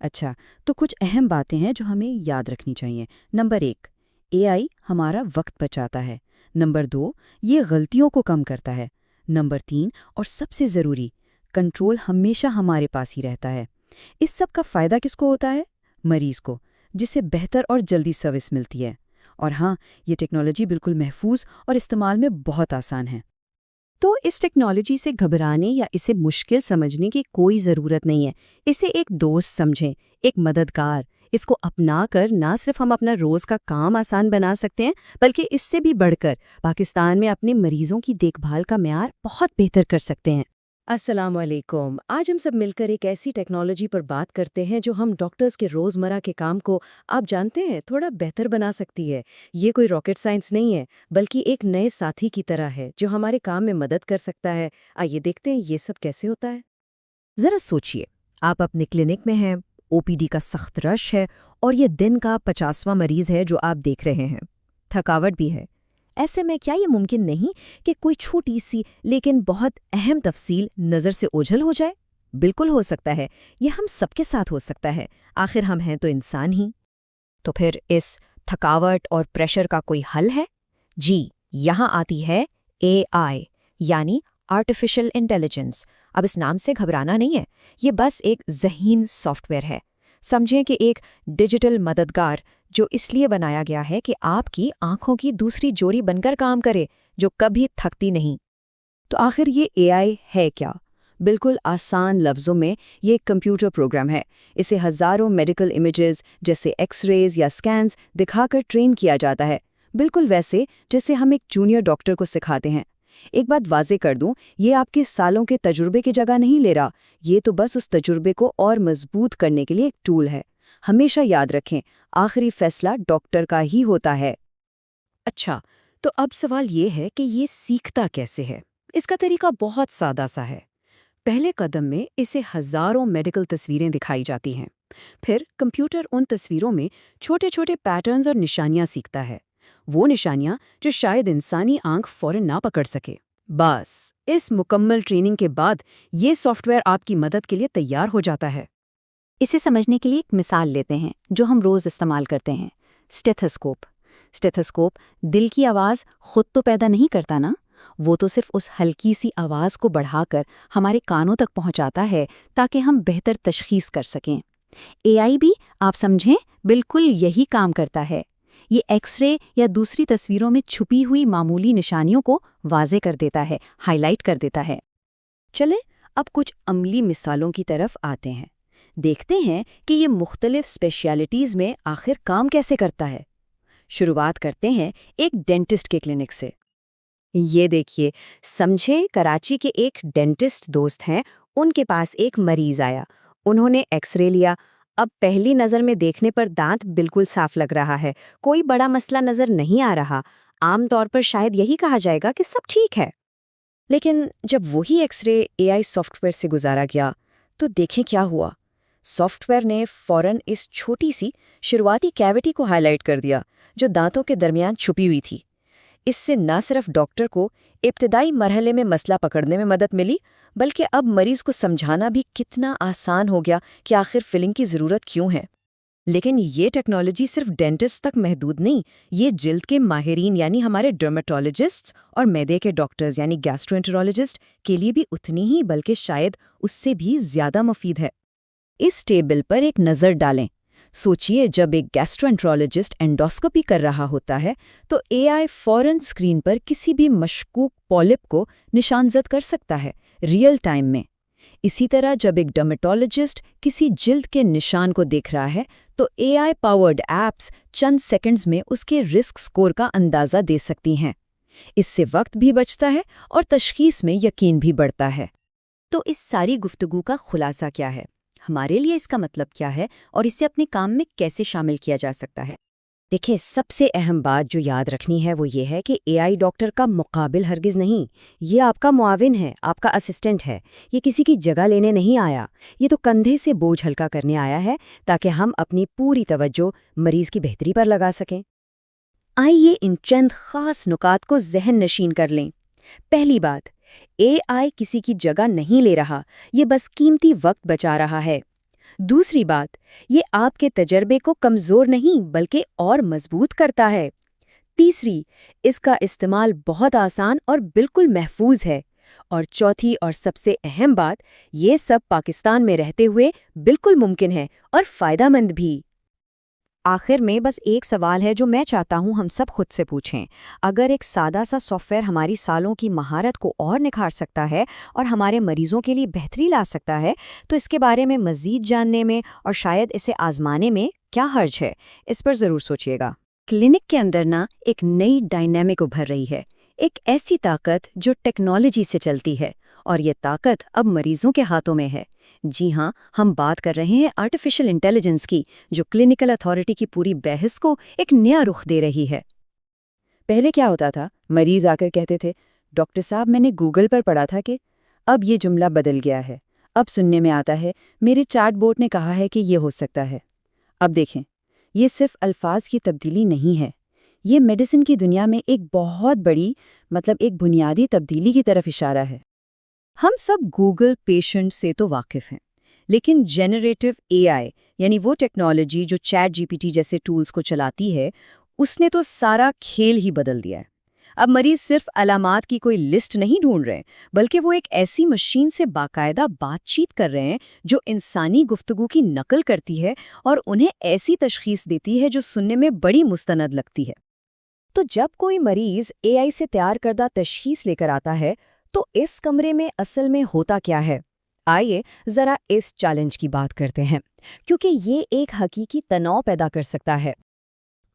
اچھا، تو کچھ اہم باتیں ہیں جو ہمیں یاد رکھنی چاہیے۔ نمبر 1، اے آئی ہمارا وقت بچاتا ہے۔ نمبر 2، یہ غلطیوں کو کم کرتا ہے۔ نمبر 3، اور سب سے ضروری، کنٹرول ہمیشہ ہمارے پاس ہی رہتا ہے۔ اس سب کا فائدہ کس کو ہوتا ہے؟ مریض کو، جسے بہتر اور جلدی سروس ملتی ہے۔ اور ہاں، یہ ٹیکنالوجی بالکل محفوظ اور استعمال میں بہت آسان ہے۔ تو اس ٹیکنالوجی سے گھبرانے یا اسے مشکل سمجھنے کی کوئی ضرورت نہیں ہے۔ اسے ایک دوست سمجھیں، ایک مددگار۔ اس کو اپنا کر نہ صرف ہم اپنا روز کا کام آسان بنا سکتے ہیں، بلکہ اس سے بھی بڑھ کر پاکستان میں اپنے مریضوں کی دیکھ بھال کا معیار بہت بہتر کر سکتے ہیں۔ السلام علیکم۔ آج ہم سب مل کر ایک ایسی ٹیکنالوجی پر بات کرتے ہیں جو ہم ڈاکٹرز کے روزمرہ کے کام کو، آپ جانتے ہیں، تھوڑا بہتر بنا سکتی ہے۔ یہ کوئی راکٹ سائنس نہیں ہے، بلکہ ایک نئے ساتھی کی طرح ہے جو ہمارے کام میں مدد کر سکتا ہے۔ آئیے دیکھتے ہیں یہ سب کیسے ہوتا ہے۔ ذرا سوچئے، آپ اپنے کلینک میں ہیں، او پی ڈی کا سخت رش ہے، اور یہ دن کا 50واں مریض ہے جو آپ دیکھ رہے ہیں۔ تھکاوٹ بھی ہے۔ ایسے میں کیا یہ ممکن نہیں کہ کوئی چھوٹی سی لیکن بہت اہم تفصیل نظر سے اوجھل ہو جائے؟ بالکل ہو سکتا ہے، یہ ہم سب کے ساتھ ہو سکتا ہے، آخر ہم ہیں تو انسان ہی۔ تو پھر اس تھکاوٹ اور پریشر کا کوئی حل ہے؟ جی، یہاں آتی ہے اے آئی، یعنی آرٹیفیشل انٹیلیجنس۔ اب اس نام سے گھبرانا نہیں ہے، یہ بس ایک ذہین سافٹ ویئر ہے۔ سمجھیں کہ ایک ڈیجیٹل مددگار جو اس لیے بنایا گیا ہے کہ آپ کی آنکھوں کی دوسری جوڑی بن کر کام کرے، جو کبھی تھکتی نہیں۔ تو آخر یہ اے آئی ہے کیا؟ بالکل آسان لفظوں میں یہ ایک کمپیوٹر پروگرام ہے۔ اسے ہزاروں میڈیکل امیجز جیسے ایکس ریز یا سکینز دکھا کر ٹرین کیا جاتا ہے، بالکل ویسے جیسے ہم ایک جونیئر ڈاکٹر کو سکھاتے ہیں۔ ایک بات واضح کر دوں، یہ آپ کے سالوں کے تجربے کی جگہ نہیں لے رہا، یہ تو بس اس تجربے کو اور مضبوط کرنے کے لیے ایک ٹول ہے۔ ہمیشہ یاد رکھیں، آخری فیصلہ ڈاکٹر کا ہی ہوتا ہے۔ اچھا، تو اب سوال یہ ہے کہ یہ سیکھتا کیسے ہے؟ اس کا طریقہ بہت سادہ سا ہے۔ پہلے قدم میں اسے ہزاروں میڈیکل تصویریں دکھائی جاتی ہیں، پھر کمپیوٹر ان تصویروں میں چھوٹے چھوٹے پیٹرنز اور نشانیاں سیکھتا ہے، وہ نشانیاں جو شاید انسانی آنکھ فوراً نہ پکڑ سکے۔ بس اس مکمل ٹریننگ کے بعد یہ سافٹ ویئر آپ کی مدد کے لیے تیار ہو جاتا ہے۔ اسے سمجھنے کے لیے ایک مثال لیتے ہیں جو ہم روز استعمال کرتے ہیں، اسٹیتھوسکوپ۔ اسٹیتھوسکوپ دل کی آواز خود تو پیدا نہیں کرتا نا، وہ تو صرف اس ہلکی سی آواز کو بڑھا کر ہمارے کانوں تک پہنچاتا ہے تاکہ ہم بہتر تشخیص کر سکیں۔ اے آئی بھی آپ سمجھیں بالکل یہی کام کرتا ہے۔ یہ ایکس رے یا دوسری تصویروں میں چھپی ہوئی معمولی نشانیوں کو واضح کر دیتا ہے، ہائی لائٹ کر دیتا ہے۔ چلے اب کچھ عملی مثالوں کی طرف آتے ہیں، دیکھتے ہیں کہ یہ مختلف اسپیشلٹیز میں آخر کام کیسے کرتا ہے۔ شروعات کرتے ہیں ایک ڈینٹسٹ کے کلینک سے۔ یہ دیکھیے، سمجھے کراچی کے ایک ڈینٹسٹ دوست ہیں، ان کے پاس ایک مریض آیا، انہوں نے ایکس رے لیا۔ اب پہلی نظر میں دیکھنے پر دانت بالکل صاف لگ رہا ہے، کوئی بڑا مسئلہ نظر نہیں آ رہا۔ عام طور پر شاید یہی کہا جائے گا کہ سب ٹھیک ہے، لیکن جب وہی X ray a I soft where سے گزارا گیا تو دیکھیں کیا ہوا۔ سافٹ ویئر نے فوراً اس چھوٹی سی شروعاتی کیوٹی کو ہائی لائٹ کر دیا جو دانتوں کے درمیان چھپی ہوئی تھی۔ اس سے نہ صرف ڈاکٹر کو ابتدائی مرحلے میں مسئلہ پکڑنے میں مدد ملی، بلکہ اب مریض کو سمجھانا بھی کتنا آسان ہو گیا کہ آخر فلنگ کی ضرورت کیوں ہے۔ لیکن یہ ٹیکنالوجی صرف ڈینٹسٹ تک محدود نہیں، یہ جلد کے ماہرین یعنی ہمارے ڈرمیٹولوجسٹ اور معدے کے ڈاکٹرز یعنی گیسٹرونٹرولوجسٹ کے لیے بھی اتنی ہی بلکہ شاید اس سے بھی زیادہ مفید ہے۔ اس ٹیبل پر ایک نظر ڈالیں۔ سوچئے جب ایک گیسٹرونٹرولوجسٹ اینڈوسکوپی کر رہا ہوتا ہے تو اے آئی فوراً اسکرین پر کسی بھی مشکوک پولپ کو نشان زد کر سکتا ہے ریئل ٹائم میں۔ اسی طرح جب ایک ڈرمیٹولوجسٹ کسی جلد کے نشان کو دیکھ رہا ہے تو اے آئی پاورڈ ایپس چند سیکنڈز میں اس کے رسک سکور کا اندازہ دے سکتی ہیں۔ اس سے وقت بھی بچتا ہے اور تشخیص میں یقین بھی بڑھتا ہے۔ تو اس ساری گفتگو کا خلاصہ کیا ہے؟ ہمارے لیے اس کا مطلب کیا ہے اور اسے اپنے کام میں کیسے شامل کیا جا سکتا ہے؟ دیکھیں، سب سے اہم بات جو یاد رکھنی ہے وہ یہ ہے کہ اے آئی ڈاکٹر کا مقابل ہرگز نہیں، یہ آپ کا معاون ہے، آپ کا اسسٹنٹ ہے، یہ کسی کی جگہ لینے نہیں آیا، یہ تو کندھے سے بوجھ ہلکا کرنے آیا ہے تاکہ ہم اپنی پوری توجہ مریض کی بہتری پر لگا سکیں۔ آئیے ان چند خاص نکات کو ذہن نشین کر لیں۔ پہلی بات، اے آئی کسی کی جگہ نہیں لے رہا، یہ بس قیمتی وقت بچا رہا ہے۔ دوسری بات، یہ آپ کے تجربے کو کمزور نہیں بلکہ اور مضبوط کرتا ہے۔ تیسری، اس کا استعمال بہت آسان اور بالکل محفوظ ہے۔ اور چوتھی اور سب سے اہم بات، یہ سب پاکستان میں رہتے ہوئے بالکل ممکن ہے اور فائدہ مند بھی۔ آخر میں بس ایک سوال ہے جو میں چاہتا ہوں ہم سب خود سے پوچھیں۔ اگر ایک سادہ سا سافٹ ویئر ہماری سالوں کی مہارت کو اور نکھار سکتا ہے اور ہمارے مریضوں کے لیے بہتری لا سکتا ہے تو اس کے بارے میں مزید جاننے میں اور شاید اسے آزمانے میں کیا حرج ہے؟ اس پر ضرور سوچئے گا۔ کلینک کے اندر ایک نئی ڈائنامک ابھر رہی ہے، ایک ایسی طاقت جو ٹیکنالوجی سے چلتی ہے، اور یہ طاقت اب مریضوں کے ہاتھوں میں ہے۔ جی ہاں، ہم بات کر رہے ہیں آرٹیفیشل انٹیلیجنس کی، جو کلینکل اتھارٹی کی پوری بحث کو ایک نیا رخ دے رہی ہے۔ پہلے کیا ہوتا تھا؟ مریض آ کر کہتے تھے، ڈاکٹر صاحب میں نے گوگل پر پڑھا تھا کہ، اب یہ جملہ بدل گیا ہے۔ اب سننے میں آتا ہے، میرے چیٹ بوٹ نے کہا ہے کہ یہ ہو سکتا ہے۔ اب دیکھیں، یہ صرف الفاظ کی تبدیلی نہیں ہے، یہ میڈیسن کی دنیا میں ایک بہت بڑی ایک بنیادی تبدیلی کی طرف اشارہ ہے۔ ہم سب گوگل پیشنٹ سے تو واقف ہیں، لیکن جنریٹو اے آئی یعنی وہ ٹیکنالوجی جو چیٹ جی پی ٹی جیسے ٹولز کو چلاتی ہے، اس نے تو سارا کھیل ہی بدل دیا ہے۔ اب مریض صرف علامات کی کوئی لسٹ نہیں ڈھونڈ رہے، بلکہ وہ ایک ایسی مشین سے باقاعدہ بات چیت کر رہے ہیں جو انسانی گفتگو کی نقل کرتی ہے اور انہیں ایسی تشخیص دیتی ہے جو سننے میں بڑی مستند لگتی ہے۔ تو جب کوئی مریض اے آئی سے تیار کردہ تشخیص لے کر آتا ہے تو اس کمرے میں اصل میں ہوتا کیا ہے؟ آئیے ذرا اس چیلنج کی بات کرتے ہیں، کیونکہ یہ ایک حقیقی تناؤ پیدا کر سکتا ہے۔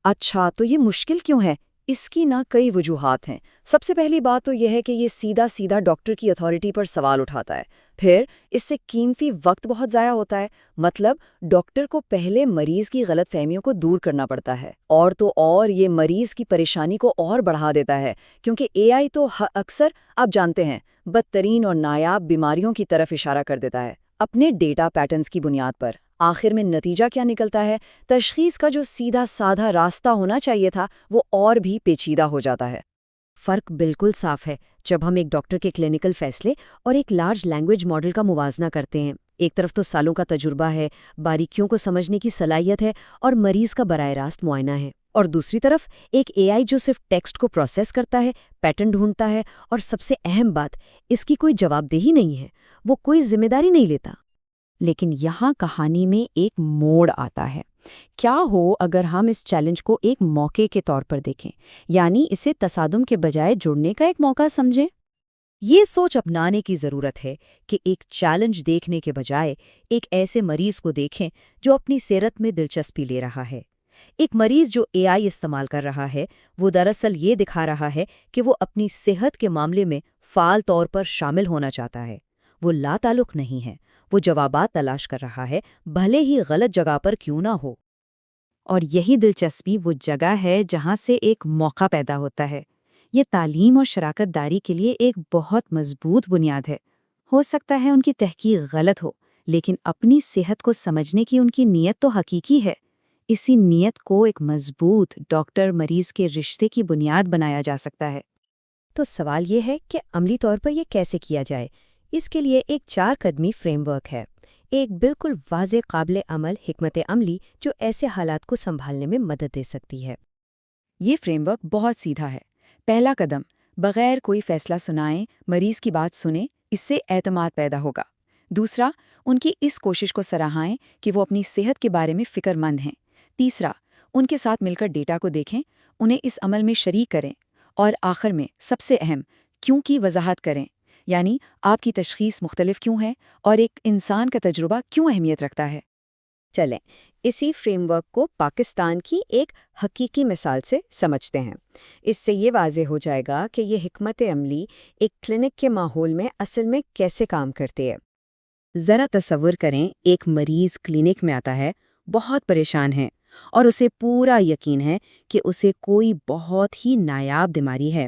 اچھا، تو یہ مشکل کیوں ہے؟ اس کی کئی وجوہات ہیں۔ سب سے پہلی بات تو یہ ہے کہ یہ سیدھا ڈاکٹر کی اتھارٹی پر سوال اٹھاتا ہے۔ پھر اس سے قیمتی وقت بہت ضائع ہوتا ہے، ڈاکٹر کو پہلے مریض کی غلط فہمیوں کو دور کرنا پڑتا ہے، اور یہ مریض کی پریشانی کو اور بڑھا دیتا ہے، کیونکہ اے آئی تو اکثر آپ جانتے ہیں بدترین اور نایاب بیماریوں کی طرف اشارہ کر دیتا ہے اپنے ڈیٹا پیٹرنز کی بنیاد پر۔ آخر میں نتیجہ کیا نکلتا ہے؟ تشخیص کا جو سیدھا سادہ راستہ ہونا چاہیے تھا وہ اور بھی پیچیدہ ہو جاتا ہے۔ فرق بالکل صاف ہے جب ہم ایک ڈاکٹر کے کلینکل فیصلے اور ایک لارج لینگویج ماڈل کا موازنہ کرتے ہیں۔ ایک طرف تو سالوں کا تجربہ ہے، باریکیوں کو سمجھنے کی صلاحیت ہے اور مریض کا براہ راست معائنہ ہے، اور دوسری طرف ایک اے آئی جو صرف ٹیکسٹ کو پروسیس کرتا ہے، پیٹرن ڈھونڈتا ہے، اور سب سے اہم بات، اس کی کوئی جواب دہی نہیں ہے، وہ کوئی ذمہ داری نہیں لیتا۔ لیکن یہاں کہانی میں ایک موڑ آتا ہے۔ کیا ہو اگر ہم اس چیلنج کو ایک موقع کے طور پر دیکھیں، یعنی اسے تصادم کے بجائے جڑنے کا ایک موقع سمجھیں؟ یہ سوچ اپنانے کی ضرورت ہے کہ ایک چیلنج دیکھنے کے بجائے ایک ایسے مریض کو دیکھیں جو اپنی صحت میں دلچسپی لے رہا ہے۔ ایک مریض جو اے آئی استعمال کر رہا ہے، وہ دراصل یہ دکھا رہا ہے کہ وہ اپنی صحت کے معاملے میں فعال طور پر شامل ہونا چاہتا ہے۔ وہ لا تعلق نہیں ہے، وہ جوابات تلاش کر رہا ہے، بھلے ہی غلط جگہ پر کیوں نہ ہو۔ اور یہی دلچسپی وہ جگہ ہے جہاں سے ایک موقع پیدا ہوتا ہے۔ یہ تعلیم اور شراکت داری کے لیے ایک بہت مضبوط بنیاد ہے۔ ہو سکتا ہے ان کی تحقیق غلط ہو، لیکن اپنی صحت کو سمجھنے کی ان کی نیت تو حقیقی ہے۔ اسی نیت کو ایک مضبوط ڈاکٹر مریض کے رشتے کی بنیاد بنایا جا سکتا ہے۔ تو سوال یہ ہے کہ عملی طور پر یہ کیسے کیا جائے؟ اس کے لیے ایک 4 قدمی فریم ورک ہے، ایک بالکل واضح قابل عمل حکمت عملی جو ایسے حالات کو سنبھالنے میں مدد دے سکتی ہے۔ یہ فریم ورک بہت سیدھا ہے۔ پہلا قدم، بغیر کوئی فیصلہ سنائے مریض کی بات سنیں، اس سے اعتماد پیدا ہوگا۔ دوسرا، ان کی اس کوشش کو سراہیں کہ وہ اپنی صحت کے بارے میں فکر مند ہیں۔ تیسرا، ان کے ساتھ مل کر ڈیٹا کو دیکھیں، انہیں اس عمل میں شریک کریں، اور آخر میں سب سے اہم، کیوں کی وضاحت کریں، یعنی آپ کی تشخیص مختلف کیوں ہے اور ایک انسان کا تجربہ کیوں اہمیت رکھتا ہے۔ چلیں اسی فریم ورک کو پاکستان کی ایک حقیقی مثال سے سمجھتے ہیں۔ اس سے یہ واضح ہو جائے گا کہ یہ حکمت عملی ایک کلینک کے ماحول میں اصل میں کیسے کام کرتی ہے۔ ذرا تصور کریں، ایک مریض کلینک میں آتا ہے، بہت پریشان ہے، اور اسے پورا یقین ہے کہ اسے کوئی بہت ہی نایاب بیماری ہے۔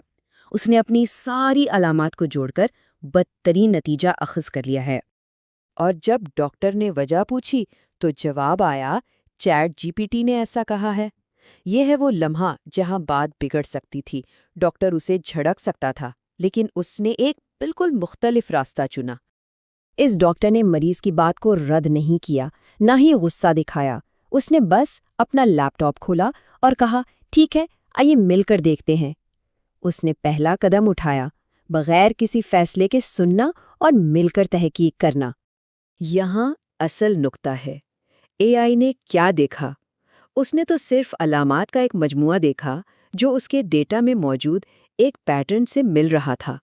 اس نے اپنی ساری علامات کو جوڑ کر بدترین نتیجہ اخذ کر لیا ہے۔ اور جب ڈاکٹر نے وجہ پوچھی تو جواب آیا، چیٹ جی پی ٹی نے ایسا کہا ہے۔ یہ ہے وہ لمحہ جہاں بات بگڑ سکتی تھی۔ ڈاکٹر اسے جھڑک سکتا تھا، لیکن اس نے ایک بالکل مختلف راستہ چنا۔ اس ڈاکٹر نے مریض کی بات کو رد نہیں کیا، نہ ہی غصہ دکھایا۔ اس نے بس اپنا لیپ ٹاپ کھولا اور کہا، ٹھیک ہے، آئیے مل کر دیکھتے ہیں۔ اس نے پہلا قدم اٹھایا، بغیر کسی فیصلے کے سننا اور مل کر تحقیق کرنا۔ یہاں اصل نکتہ ہے، اے آئی نے کیا دیکھا؟ اس نے تو صرف علامات کا ایک مجموعہ دیکھا جو اس کے ڈیٹا میں موجود ایک پیٹرن سے مل رہا تھا۔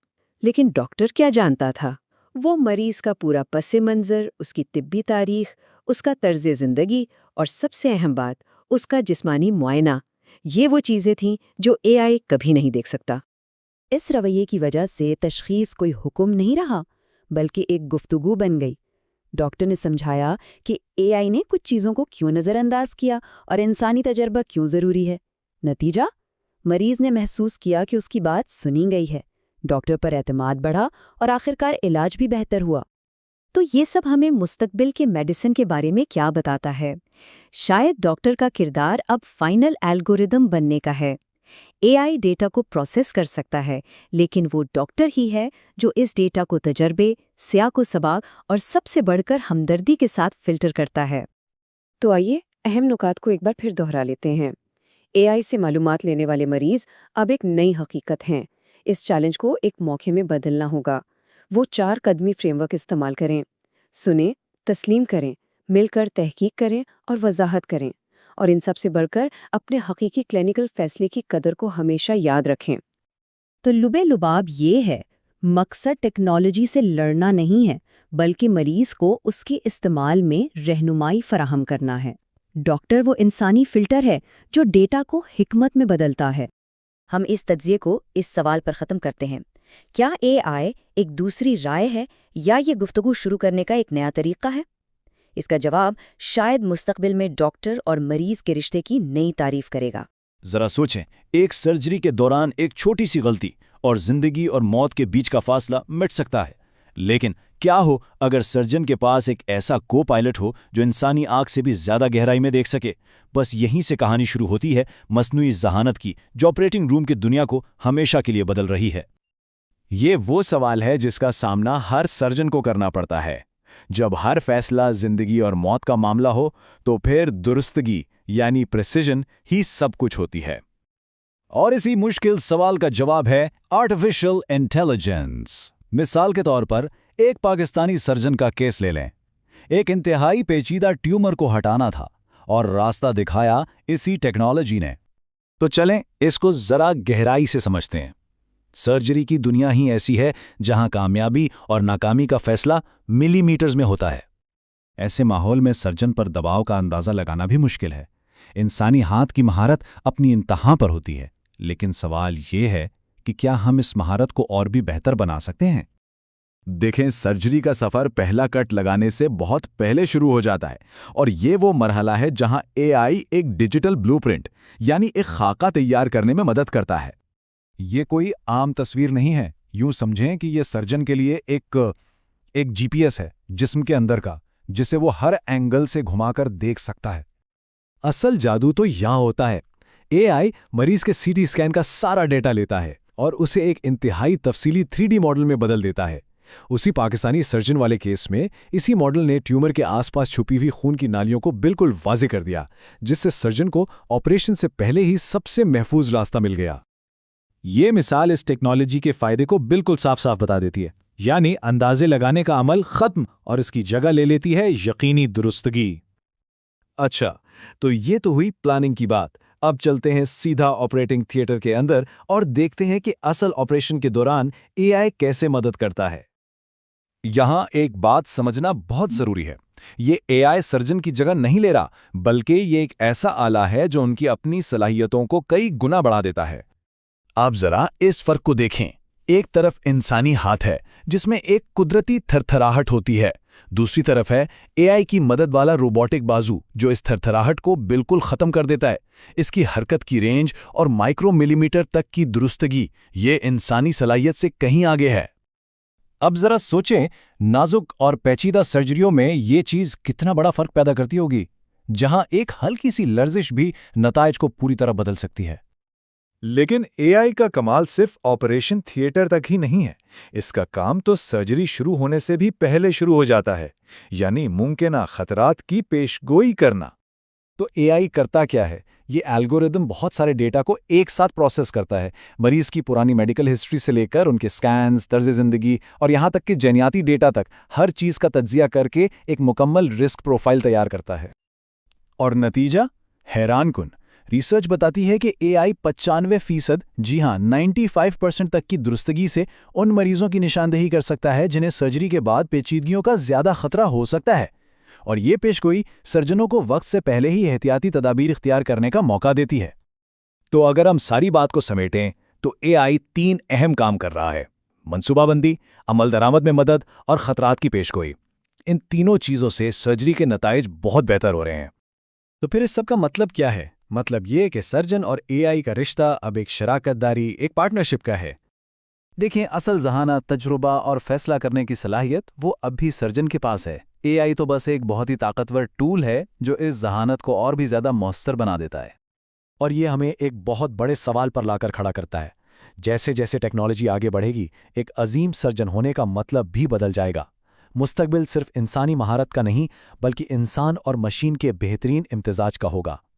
لیکن ڈاکٹر کیا جانتا تھا؟ وہ مریض کا پورا پس منظر، اس کی طبی تاریخ، اس کا طرز زندگی، اور سب سے اہم بات، اس کا جسمانی معائنہ۔ یہ وہ چیزیں تھیں جو اے آئی کبھی نہیں دیکھ سکتا۔ اس رویے کی وجہ سے تشخیص کوئی حکم نہیں رہا، بلکہ ایک گفتگو بن گئی۔ ڈاکٹر نے سمجھایا کہ اے آئی نے کچھ چیزوں کو کیوں نظر انداز کیا اور انسانی تجربہ کیوں ضروری ہے۔ نتیجہ، مریض نے محسوس کیا کہ اس کی بات سنی گئی ہے، ڈاکٹر پر اعتماد بڑھا، اور آخرکار علاج بھی بہتر ہوا۔ تو یہ سب ہمیں مستقبل کے میڈیسن کے بارے میں کیا بتاتا ہے؟ شاید ڈاکٹر کا کردار اب فائنل الگوریدم بننے کا ہے۔ اے آئی ڈیٹا کو پروسیس کر سکتا ہے، لیکن وہ ڈاکٹر ہی ہے جو اس ڈیٹا کو تجربے، سیاق و سباق، اور سب سے بڑھ کر ہمدردی کے ساتھ فلٹر کرتا ہے۔ تو آئیے اہم نکات کو ایک بار پھر دہرا لیتے ہیں۔ اے آئی سے معلومات لینے والے مریض اب ایک نئی حقیقت ہیں۔ اس چیلنج کو ایک موقع میں بدلنا ہوگا۔ وہ 4 قدمی فریم ورک استعمال کریں، سنیں، تسلیم کریں، مل کر تحقیق کریں اور وضاحت کریں، اور ان سب سے بڑھ کر اپنے حقیقی کلینیکل فیصلے کی قدر کو ہمیشہ یاد رکھیں۔ تو لبے لباب یہ ہے، مقصد ٹیکنالوجی سے لڑنا نہیں ہے، بلکہ مریض کو اس کے استعمال میں رہنمائی فراہم کرنا ہے۔ ڈاکٹر وہ انسانی فلٹر ہے جو ڈیٹا کو حکمت میں بدلتا ہے۔ ہم اس تجزیے کو اس سوال پر ختم کرتے ہیں، کیا اے آئی ایک دوسری رائے ہے یا یہ گفتگو شروع کرنے کا ایک نیا طریقہ ہے؟ اس کا جواب شاید مستقبل میں ڈاکٹر اور مریض کے رشتے کی نئی تعریف کرے گا۔ ذرا سوچیں، ایک سرجری کے دوران ایک چھوٹی سی غلطی اور زندگی اور موت کے بیچ کا فاصلہ مٹ سکتا ہے، لیکن کیا ہو اگر سرجن کے پاس ایک ایسا کو پائلٹ ہو جو انسانی آنکھ سے بھی زیادہ گہرائی میں دیکھ سکے؟ بس یہیں سے کہانی شروع ہوتی ہے مصنوعی ذہانت کی، جو آپریٹنگ روم کی دنیا کو ہمیشہ کے لیے بدل رہی ہے۔ یہ وہ سوال ہے جس کا سامنا ہر سرجن کو کرنا پڑتا ہے۔ جب ہر فیصلہ زندگی اور موت کا معاملہ ہو تو پھر درستگی یعنی پریسیجن ہی سب کچھ ہوتی ہے۔ اور اسی مشکل سوال کا جواب ہے آرٹیفیشل انٹیلیجنس۔ مثال کے طور پر ایک پاکستانی سرجن کا کیس لے لیں۔ ایک انتہائی پیچیدہ ٹیومر کو ہٹانا تھا اور راستہ دکھایا اسی ٹیکنالوجی نے۔ تو چلیں اس کو ذرا گہرائی سے سمجھتے ہیں۔ سرجری کی دنیا ہی ایسی ہے جہاں کامیابی اور ناکامی کا فیصلہ ملی میٹرز میں ہوتا ہے۔ ایسے ماحول میں سرجن پر دباؤ کا اندازہ لگانا بھی مشکل ہے۔ انسانی ہاتھ کی مہارت اپنی انتہا پر ہوتی ہے، لیکن سوال یہ ہے کہ کیا ہم اس مہارت کو اور بھی بہتر بنا سکتے ہیں؟ دیکھیں، سرجری کا سفر پہلا کٹ لگانے سے بہت پہلے شروع ہو جاتا ہے، اور یہ وہ مرحلہ ہے جہاں اے آئی ایک ڈیجیٹل بلو پرنٹ یعنی ایک خاکہ تیار کرنے میں مدد کرتا ہے۔ یہ کوئی عام تصویر نہیں ہے۔ یوں سمجھیں کہ یہ سرجن کے لیے ایک جی پی ایس ہے جسم کے اندر کا، جسے وہ ہر اینگل سے گھما کر دیکھ سکتا ہے۔ اصل جادو تو یہاں ہوتا ہے۔ اے آئی مریض کے سی ٹی اسکین کا سارا ڈیٹا لیتا ہے اور اسے ایک انتہائی تفصیلی 3D ماڈل میں بدل دیتا ہے۔ اسی پاکستانی سرجن والے کیس میں اسی ماڈل نے ٹیومر کے آس پاس چھپی ہوئی خون کی نالیوں کو بالکل واضح کر دیا، جس سے سرجن کو آپریشن سے پہلے ہی سب سے محفوظ راستہ مل گیا۔ یہ مثال اس ٹیکنالوجی کے فائدے کو بالکل صاف صاف بتا دیتی ہے، یعنی اندازے لگانے کا عمل ختم اور اس کی جگہ لے لیتی ہے یقینی درستگی۔ اچھا، تو یہ تو ہوئی پلاننگ کی بات۔ اب چلتے ہیں سیدھا آپریٹنگ تھیٹر کے اندر اور دیکھتے ہیں کہ اصل آپریشن کے دوران اے آئی کیسے مدد کرتا ہے۔ یہاں ایک بات سمجھنا بہت ضروری ہے۔ یہ اے آئی سرجن کی جگہ نہیں لے رہا، بلکہ یہ ایک ایسا آلہ ہے جو ان کی اپنی صلاحیتوں کو کئی گنا بڑھا دیتا ہے۔ آپ ذرا اس فرق کو دیکھیں۔ ایک طرف انسانی ہاتھ ہے جس میں ایک قدرتی تھرتھراہٹ ہوتی ہے، دوسری طرف ہے اے آئی کی مدد والا روبوٹک بازو جو اس تھرتھراہٹ کو بالکل ختم کر دیتا ہے۔ اس کی حرکت کی رینج اور مائکرو ملی میٹر تک کی درستگی یہ انسانی صلاحیت سے کہیں آگے ہے۔ اب ذرا سوچیں، نازک اور پیچیدہ سرجریوں میں یہ چیز کتنا بڑا فرق پیدا کرتی ہوگی، جہاں ایک ہلکی سی لرزش بھی نتائج کو پوری طرح بدل سکتی ہے۔ لیکن اے آئی کا کمال صرف آپریشن تھیٹر تک ہی نہیں ہے، اس کا کام تو سرجری شروع ہونے سے بھی پہلے شروع ہو جاتا ہے، یعنی ممکنہ خطرات کی پیش گوئی کرنا۔ تو اے آئی کرتا کیا ہے؟ یہ الگوریدم بہت سارے ڈیٹا کو ایک ساتھ پروسیس کرتا ہے، مریض کی پرانی میڈیکل ہسٹری سے لے کر ان کے سکینز، طرز زندگی اور یہاں تک کہ جینیاتی ڈیٹا تک ہر چیز کا تجزیہ کر کے ایک مکمل رسک پروفائل تیار کرتا ہے۔ اور نتیجہ حیران کن۔ ریسرچ بتاتی ہے کہ اے آئی 95%، جی ہاں 95% تک کی درستگی سے ان مریضوں کی نشاندہی کر سکتا ہے جنہیں سرجری کے بعد پیچیدگیوں کا زیادہ خطرہ ہو سکتا ہے، اور یہ پیشگوئی سرجنوں کو وقت سے پہلے ہی احتیاطی تدابیر اختیار کرنے کا موقع دیتی ہے۔ تو اگر ہم ساری بات کو سمیٹیں تو اے آئی 3 اہم کام کر رہا ہے: منصوبہ بندی، عمل درآمد میں مدد اور خطرات کی پیشگوئی۔ ان تینوں چیزوں سے سرجری کے نتائج بہت بہتر ہو رہے ہیں۔ تو پھر اس سب کا مطلب کیا ہے؟ مطلب یہ کہ سرجن اور اے آئی کا رشتہ اب ایک شراکت داری، ایک پارٹنرشپ کا ہے۔ دیکھیں، اصل ذہانہ، تجربہ اور فیصلہ کرنے کی صلاحیت وہ اب بھی سرجن کے پاس ہے۔ اے آئی تو بس ایک بہت ہی طاقتور ٹول ہے جو اس ذہانت کو اور بھی زیادہ مؤثر بنا دیتا ہے۔ اور یہ ہمیں ایک بہت بڑے سوال پر لا کر کھڑا کرتا ہے۔ جیسے جیسے ٹیکنالوجی آگے بڑھے گی، ایک عظیم سرجن ہونے کا مطلب بھی بدل جائے گا۔ مستقبل صرف انسانی مہارت کا نہیں، بلکہ انسان اور مشین کے بہترین امتزاج کا ہوگا۔